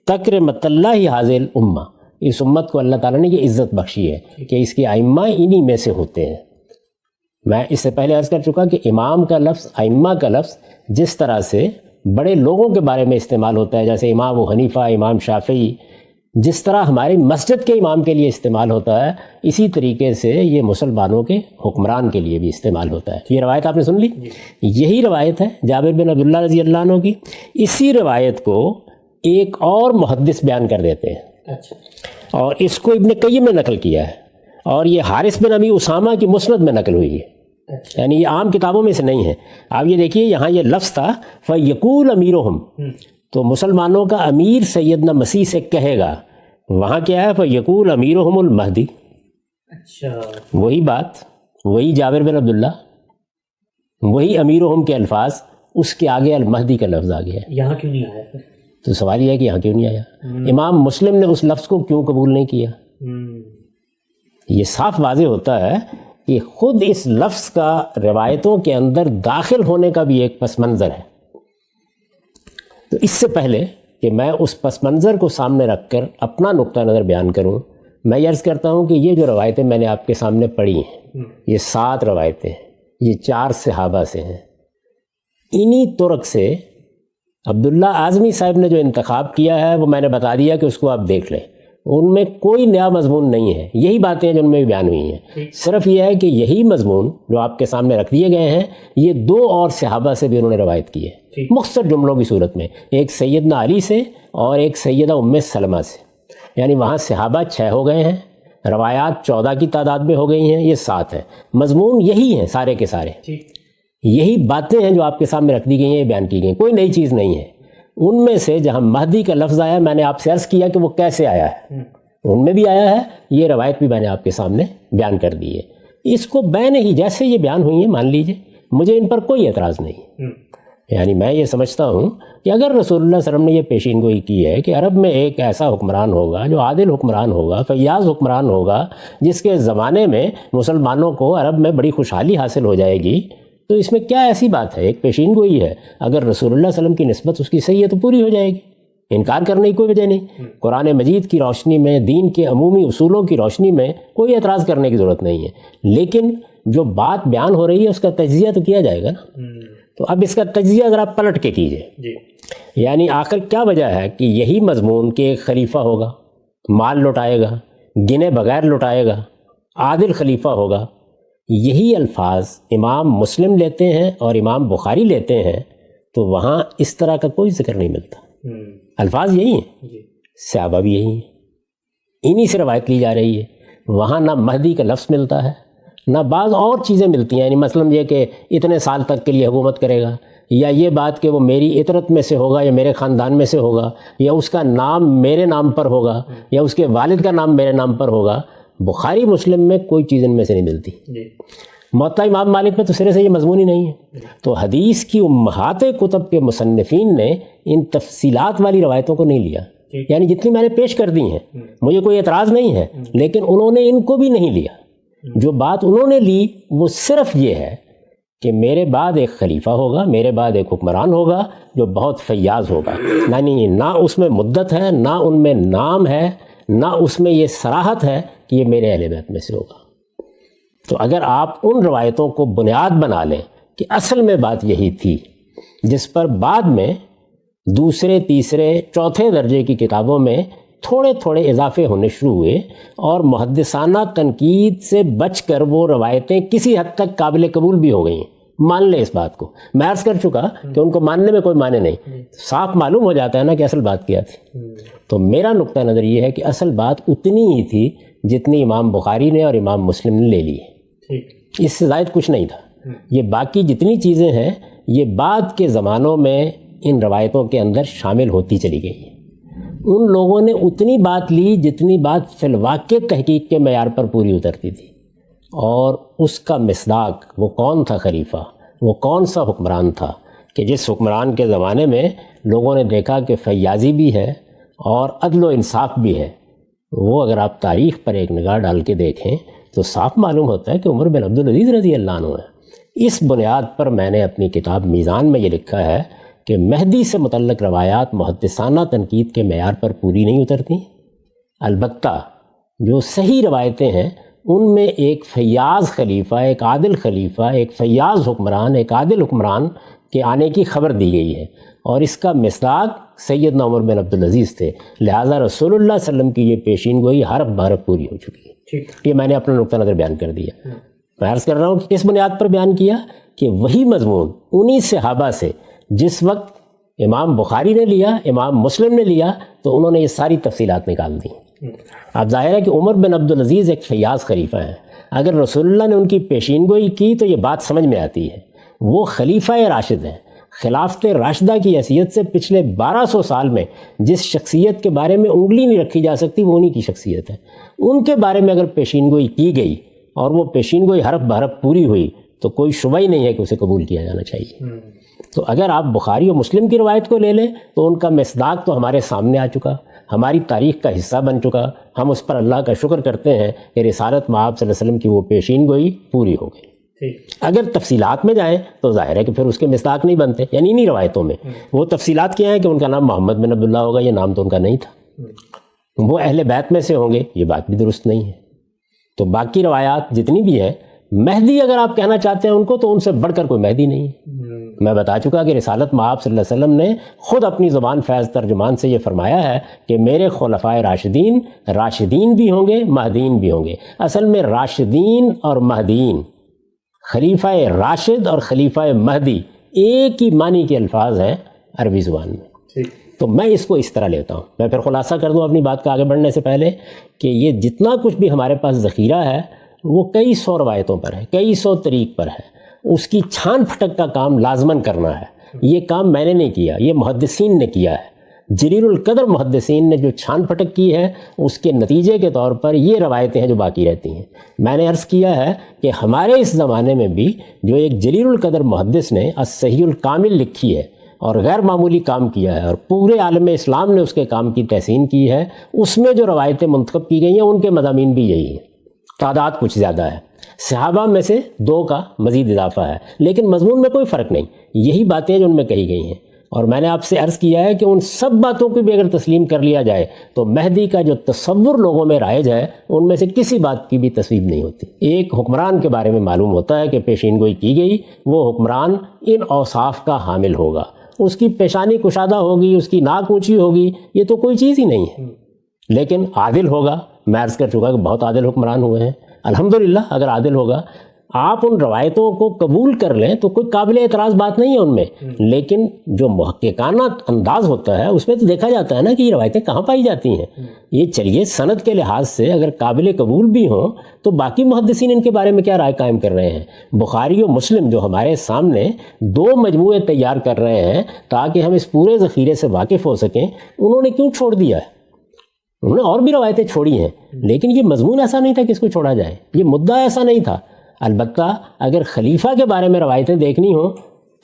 تکرمت اللہ حاضر الامہ، اس امت کو اللہ تعالیٰ نے یہ عزت بخشی ہے کہ اس کے ائمہ انہی میں سے ہوتے ہیں۔ میں اس سے پہلے عرض کر چکا کہ امام کا لفظ، ائمہ کا لفظ جس طرح سے بڑے لوگوں کے بارے میں استعمال ہوتا ہے، جیسے امام ابو حنیفہ، امام شافعی، جس طرح ہماری مسجد کے امام کے لیے استعمال ہوتا ہے، اسی طریقے سے یہ مسلمانوں کے حکمران کے لیے بھی استعمال ہوتا ہے۔ یہ روایت آپ نے سن لی، یہی روایت ہے جابر بن عبداللہ رضی اللہ عنہ کی۔ اسی روایت کو ایک اور محدث بیان کر دیتے ہیں، اور اس کو ابن قیم نے نقل کیا ہے، اور یہ حارث بن ابی اسامہ کی مسند میں نقل ہوئی ہے، یعنی یہ عام کتابوں میں سے نہیں ہے۔ آپ یہ دیکھیے، یہاں یہ لفظ تھا فیقول امیرہم، تو مسلمانوں کا امیر سیدنا مسیح سے کہے گا، وہاں کیا ہے فیقول امیرہم المہدی۔ وہی بات، وہی جابر بن عبداللہ، وہی امیرہم کے الفاظ، اس کے آگے المہدی کا لفظ آ گیا ہے۔ یہاں کیوں نہیں آیا؟ تو سوال یہ ہے کہ یہاں کیوں نہیں آیا؟ امام مسلم نے اس لفظ کو کیوں قبول نہیں کیا؟ یہ صاف واضح ہوتا ہے کہ خود اس لفظ کا روایتوں کے اندر داخل ہونے کا بھی ایک پس منظر ہے۔ تو اس سے پہلے کہ میں اس پس منظر کو سامنے رکھ کر اپنا نقطہ نظر بیان کروں، میں یہ عرض کرتا ہوں کہ یہ جو روایتیں میں نے آپ کے سامنے پڑھی ہیں، یہ 7 روایتیں، یہ 4 صحابہ سے ہیں۔ انہی طرق سے عبداللہ اعظمی صاحب نے جو انتخاب کیا ہے وہ میں نے بتا دیا کہ اس کو آپ دیکھ لیں، ان میں کوئی نیا مضمون نہیں ہے، یہی باتیں ہیں جو ان میں بھی بیان ہوئی ہیں۔ صرف یہ ہے کہ یہی مضمون جو آپ کے سامنے رکھ دیے گئے ہیں، یہ 2 اور صحابہ سے بھی انہوں نے روایت کی ہے، مختصر جملوں کی صورت میں، ایک سیدنا علی سے اور ایک سیدہ ام سلمہ سے، یعنی وہاں صحابہ 6 ہو گئے ہیں، روایات 14 کی تعداد میں ہو گئی ہیں، یہ 7 ہیں۔ مضمون یہی ہیں سارے کے سارے، یہی باتیں ہیں جو آپ کے سامنے رکھ دی گئی ہیں، بیان کی گئی ہیں، کوئی نئی چیز نہیں ہے۔ ان میں سے جہاں مہدی کا لفظ آیا، میں نے آپ سے عرض کیا کہ وہ کیسے آیا ہے، ان میں بھی آیا ہے، یہ روایت بھی میں نے آپ کے سامنے بیان کر دی ہے۔ اس کو میں نہیں، جیسے یہ بیان ہوئی ہیں مان لیجئے، مجھے ان پر کوئی اعتراض نہیں۔ یعنی میں یہ سمجھتا ہوں کہ اگر رسول اللہ صلی اللہ علیہ وسلم نے یہ پیشین گوئی کی ہے کہ عرب میں ایک ایسا حکمران ہوگا جو عادل حکمران ہوگا، فیاض حکمران ہوگا، جس کے زمانے میں مسلمانوں کو عرب میں بڑی خوشحالی حاصل ہو جائے گی، تو اس میں کیا ایسی بات ہے؟ ایک پیشین گوئی ہے، اگر رسول اللہ صلی اللہ علیہ وسلم کی نسبت اس کی صحیح ہے تو پوری ہو جائے گی، انکار کرنے کی کوئی وجہ نہیں۔ قرآن مجید کی روشنی میں، دین کے عمومی اصولوں کی روشنی میں کوئی اعتراض کرنے کی ضرورت نہیں ہے، لیکن جو بات بیان ہو رہی ہے اس کا تجزیہ تو کیا جائے گا نا۔ تو اب اس کا تجزیہ ذرا پلٹ کے کیجئے، یعنی آخر کیا وجہ ہے کہ یہی مضمون کہ ایک خلیفہ ہوگا، مال لٹائے گا، گنے بغیر لٹائے گا، عادل خلیفہ ہوگا، یہی الفاظ امام مسلم لیتے ہیں اور امام بخاری لیتے ہیں تو وہاں اس طرح کا کوئی ذکر نہیں ملتا۔ الفاظ یہی ہیں، صحابہ بھی یہی ہیں، انہی سے روایت لی جا رہی ہے۔ وہاں نہ مہدی کا لفظ ملتا ہے، نہ بعض اور چیزیں ملتی ہیں، یعنی مثلاً یہ کہ اتنے سال تک کے لیے حکومت کرے گا، یا یہ بات کہ وہ میری عطرت میں سے ہوگا یا میرے خاندان میں سے ہوگا، یا اس کا نام میرے نام پر ہوگا، یا اس کے والد کا نام میرے نام پر ہوگا۔ بخاری مسلم میں کوئی چیز ان میں سے نہیں ملتی۔ موطا امام مالک میں تو سرے سے یہ مضمون ہی نہیں ہے۔ تو حدیث کی امہات کتب کے مصنفین نے ان تفصیلات والی روایتوں کو نہیں لیا، یعنی جتنی میں نے پیش کر دی ہیں، مجھے کوئی اعتراض نہیں ہے، لیکن انہوں نے ان کو بھی نہیں لیا۔ جو بات انہوں نے لی وہ صرف یہ ہے کہ میرے بعد ایک خلیفہ ہوگا، میرے بعد ایک حکمران ہوگا جو بہت فیاض ہوگا، یعنی نہ اس میں مدت ہے، نہ ان میں نام ہے، نہ اس میں یہ صراحت ہے کہ یہ میرے اہل بیت میں سے ہوگا۔ تو اگر آپ ان روایتوں کو بنیاد بنا لیں کہ اصل میں بات یہی تھی، جس پر بعد میں دوسرے، تیسرے، چوتھے درجے کی کتابوں میں تھوڑے تھوڑے اضافے ہونے شروع ہوئے اور محدثانہ تنقید سے بچ کر وہ روایتیں کسی حد تک قابل قبول بھی ہو گئی ہیں، مان لیں اس بات کو۔ میں عرض کر چکا کہ ان کو ماننے میں کوئی معنی نہیں، صاف معلوم ہو جاتا ہے نا کہ اصل بات کیا تھی۔ تو میرا نقطہ نظر یہ ہے کہ اصل بات اتنی ہی تھی جتنی امام بخاری نے اور امام مسلم نے لے لی ہے، اس سے زائد کچھ نہیں تھا۔ یہ باقی جتنی چیزیں ہیں یہ بعد کے زمانوں میں ان روایتوں کے اندر شامل ہوتی چلی گئی ہیں۔ ان لوگوں نے اتنی بات لی جتنی بات فی الواقع تحقیق کے معیار پر پوری اترتی تھی، اور اس کا مصداق وہ کون تھا خلیفہ، وہ کون سا حکمران تھا کہ جس حکمران کے زمانے میں لوگوں نے دیکھا کہ فیاضی بھی ہے اور عدل و انصاف بھی ہے، وہ اگر آپ تاریخ پر ایک نگاہ ڈال کے دیکھیں تو صاف معلوم ہوتا ہے کہ عمر بن عبدالعزیز رضی اللہ عنہ ہے۔ اس بنیاد پر میں نے اپنی کتاب میزان میں یہ لکھا ہے کہ مہدی سے متعلق روایات محدثانہ تنقید کے معیار پر پوری نہیں اترتی، البتہ جو صحیح روایتیں ہیں ان میں ایک فیاض خلیفہ، ایک عادل خلیفہ، ایک فیاض حکمران، ایک عادل حکمران کے آنے کی خبر دی گئی ہے، اور اس کا مصداق سیدنا عمر بن عبدالعزیز تھے، لہٰذا رسول اللہ صلی اللہ علیہ وسلم کی یہ پیشین گوئی حرف بحرف پوری ہو چکی ہے۔ یہ میں نے اپنا نقطہ نظر بیان کر دیا۔ میں عرض کر رہا ہوں کہ اس بنیاد پر بیان کیا کہ وہی مضمون انہی صحابہ سے جس وقت امام بخاری نے لیا، امام مسلم نے لیا، تو انہوں نے یہ ساری تفصیلات نکال دیں۔ اب ظاہر ہے کہ عمر بن عبدالعزیز ایک فیاض خلیفہ ہیں، اگر رسول اللہ نے ان کی پیشین گوئی کی تو یہ بات سمجھ میں آتی ہے۔ وہ خلیفہ راشد ہیں، خلافت راشدہ کی حیثیت سے پچھلے 1200 سال میں جس شخصیت کے بارے میں انگلی نہیں رکھی جا سکتی وہ انہی کی شخصیت ہے۔ ان کے بارے میں اگر پیشین گوئی کی گئی اور وہ پیشین گوئی حرف بحرف پوری ہوئی تو کوئی شبہ ہی نہیں ہے کہ اسے قبول کیا جانا چاہیے۔ تو اگر آپ بخاری و مسلم کی روایت کو لے لیں تو ان کا مصداق تو ہمارے سامنے آ چکا، ہماری تاریخ کا حصہ بن چکا، ہم اس پر اللہ کا شکر کرتے ہیں کہ رسالت مآب صلی اللہ علیہ وسلم کی وہ پیشین گوئی پوری ہو گئی۔ اگر تفصیلات میں جائیں تو ظاہر ہے کہ پھر اس کے مصداق نہیں بنتے، یعنی انہی روایتوں میں وہ تفصیلات کیا ہیں کہ ان کا نام محمد بن عبداللہ ہوگا، یہ نام تو ان کا نہیں تھا، وہ اہل بیت میں سے ہوں گے، یہ بات بھی درست نہیں ہے۔ تو باقی روایات جتنی بھی ہیں، مہدی اگر آپ کہنا چاہتے ہیں ان کو تو ان سے بڑھ کر کوئی مہدی نہیں ہے۔ میں بتا چکا کہ رسالت مآب صلی اللہ علیہ وسلم نے خود اپنی زبان فیض ترجمان سے یہ فرمایا ہے کہ میرے خلفائے راشدین بھی ہوں گے، مہدیین بھی ہوں گے۔ اصل میں راشدین اور مہدیین، خلیفہ راشد اور خلیفہ مہدی ایک ہی معنی کے الفاظ ہیں عربی زبان میں۔ تو میں اس کو اس طرح لیتا ہوں۔ میں پھر خلاصہ کر دوں اپنی بات کا آگے بڑھنے سے پہلے کہ یہ جتنا کچھ بھی ہمارے پاس ذخیرہ ہے وہ کئی سو روایتوں پر ہے، کئی سو طریق پر ہے، اس کی چھان پھٹک کا کام لازماً کرنا ہے۔ یہ کام میں نے نہیں کیا، یہ محدثین نے کیا ہے۔ جلیل القدر محدثین نے جو چھان پھٹک کی ہے اس کے نتیجے کے طور پر یہ روایتیں ہیں جو باقی رہتی ہیں۔ میں نے عرض کیا ہے کہ ہمارے اس زمانے میں بھی جو ایک جلیل القدر محدث نے الصحیح الکامل لکھی ہے اور غیر معمولی کام کیا ہے اور پورے عالم اسلام نے اس کے کام کی تحسین کی ہے، اس میں جو روایتیں منتخب کی گئی ہیں ان کے مضامین بھی یہی ہیں، تعداد کچھ زیادہ ہے، صحابہ میں سے 2 کا مزید اضافہ ہے، لیکن مضمون میں کوئی فرق نہیں، یہی باتیں جو ان میں کہی گئی ہیں۔ اور میں نے آپ سے عرض کیا ہے کہ ان سب باتوں کو بھی اگر تسلیم کر لیا جائے تو مہدی کا جو تصور لوگوں میں رائج ہے ان میں سے کسی بات کی بھی تصویب نہیں ہوتی۔ ایک حکمران کے بارے میں معلوم ہوتا ہے کہ پیشین گوئی کی گئی، وہ حکمران ان اوصاف کا حامل ہوگا، اس کی پیشانی کشادہ ہوگی، اس کی ناک اونچی ہوگی، یہ تو کوئی چیز ہی نہیں ہے، لیکن عادل ہوگا۔ میں عرض کر چکا کہ بہت عادل حکمران ہوئے ہیں، الحمدللہ اگر عادل ہوگا۔ آپ ان روایتوں کو قبول کر لیں تو کوئی قابل اعتراض بات نہیں ہے ان میں، لیکن جو محققانہ انداز ہوتا ہے اس میں تو دیکھا جاتا ہے نا کہ یہ روایتیں کہاں پائی جاتی ہیں۔ یہ چلیے سند کے لحاظ سے اگر قابل قبول بھی ہوں تو باقی محدثین ان کے بارے میں کیا رائے قائم کر رہے ہیں؟ بخاری و مسلم جو ہمارے سامنے 2 مجموعے تیار کر رہے ہیں تاکہ ہم اس پورے ذخیرے سے واقف ہو سکیں، انہوں نے کیوں چھوڑ دیا ہے؟ انہوں نے اور بھی روایتیں چھوڑی ہیں، لیکن یہ مضمون ایسا نہیں تھا کہ اس کو چھوڑا جائے، یہ مدعا ایسا نہیں تھا۔ البتہ اگر خلیفہ کے بارے میں روایتیں دیکھنی ہوں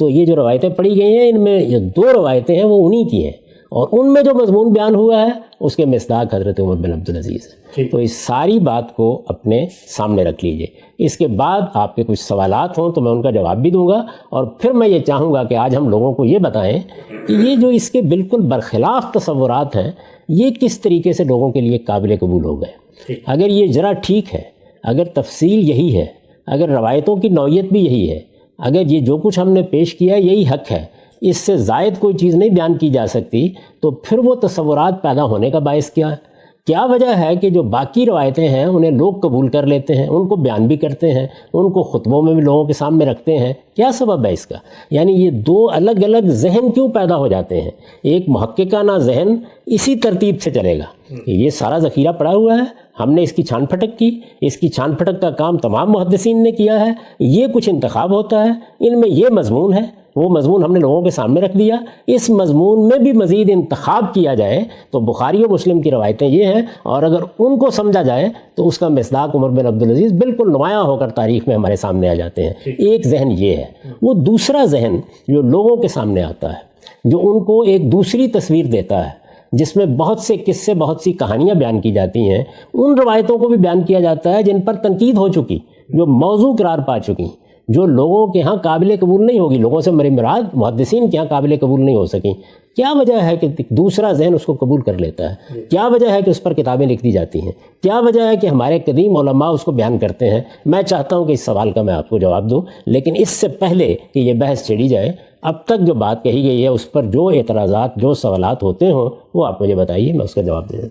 تو یہ جو روایتیں پڑھی گئی ہیں ان میں یہ 2 روایتیں ہیں وہ انہی کی ہیں، اور ان میں جو مضمون بیان ہوا ہے اس کے مصداق حضرت عمر بن عبدالعزیز ہے۔ تو اس ساری بات کو اپنے سامنے رکھ لیجئے، اس کے بعد آپ کے کچھ سوالات ہوں تو میں ان کا جواب بھی دوں گا، اور پھر میں یہ چاہوں گا کہ آج ہم لوگوں کو یہ بتائیں کہ یہ جو اس کے بالکل برخلاف تصورات ہیں یہ کس طریقے سے لوگوں کے لیے قابل قبول ہو گئے۔ اگر یہ ذرا ٹھیک ہے، اگر تفصیل یہی ہے، اگر روایتوں کی نوعیت بھی یہی ہے، اگر یہ جو کچھ ہم نے پیش کیا یہی حق ہے، اس سے زائد کوئی چیز نہیں بیان کی جا سکتی، تو پھر وہ تصورات پیدا ہونے کا باعث کیا ہے؟ کیا وجہ ہے کہ جو باقی روایتیں ہیں انہیں لوگ قبول کر لیتے ہیں، ان کو بیان بھی کرتے ہیں، ان کو خطبوں میں بھی لوگوں کے سامنے رکھتے ہیں؟ کیا سبب ہے اس کا؟ یعنی یہ 2 الگ الگ ذہن کیوں پیدا ہو جاتے ہیں؟ ایک محققانہ ذہن اسی ترتیب سے چلے گا کہ یہ سارا ذخیرہ پڑا ہوا ہے، ہم نے اس کی چھان پھٹک کی، اس کی چھان پھٹک کا کام تمام محدثین نے کیا ہے، یہ کچھ انتخاب ہوتا ہے، ان میں یہ مضمون ہے، وہ مضمون ہم نے لوگوں کے سامنے رکھ دیا، اس مضمون میں بھی مزید انتخاب کیا جائے تو بخاری و مسلم کی روایتیں یہ ہیں، اور اگر ان کو سمجھا جائے تو اس کا مصداق عمر بن عبدالعزیز بالکل نمایاں ہو کر تاریخ میں ہمارے سامنے آ جاتے ہیں۔ ایک ذہن یہ ہے۔ وہ دوسرا ذہن جو لوگوں کے سامنے آتا ہے، جو ان کو ایک دوسری تصویر دیتا ہے، جس میں بہت سے قصے، بہت سی کہانیاں بیان کی جاتی ہیں، ان روایتوں کو بھی بیان کیا جاتا ہے جن پر تنقید ہو چکی، جو موضوع قرار پا چکی، جو لوگوں کے ہاں قابل قبول نہیں ہوگی، لوگوں سے مراد محدثین کے ہاں قابل قبول نہیں ہو سکیں۔ کیا وجہ ہے کہ دوسرا ذہن اس کو قبول کر لیتا ہے؟ کیا وجہ ہے کہ اس پر کتابیں لکھ دی جاتی ہیں؟ کیا وجہ ہے کہ ہمارے قدیم علماء اس کو بیان کرتے ہیں؟ میں چاہتا ہوں کہ اس سوال کا میں آپ کو جواب دوں، لیکن اس سے پہلے کہ یہ بحث چھڑی جائے، اب تک جو بات کہی گئی ہے اس پر جو اعتراضات، جو سوالات ہوتے ہوں وہ آپ مجھے بتائیے، میں اس کا جواب دے دوں۔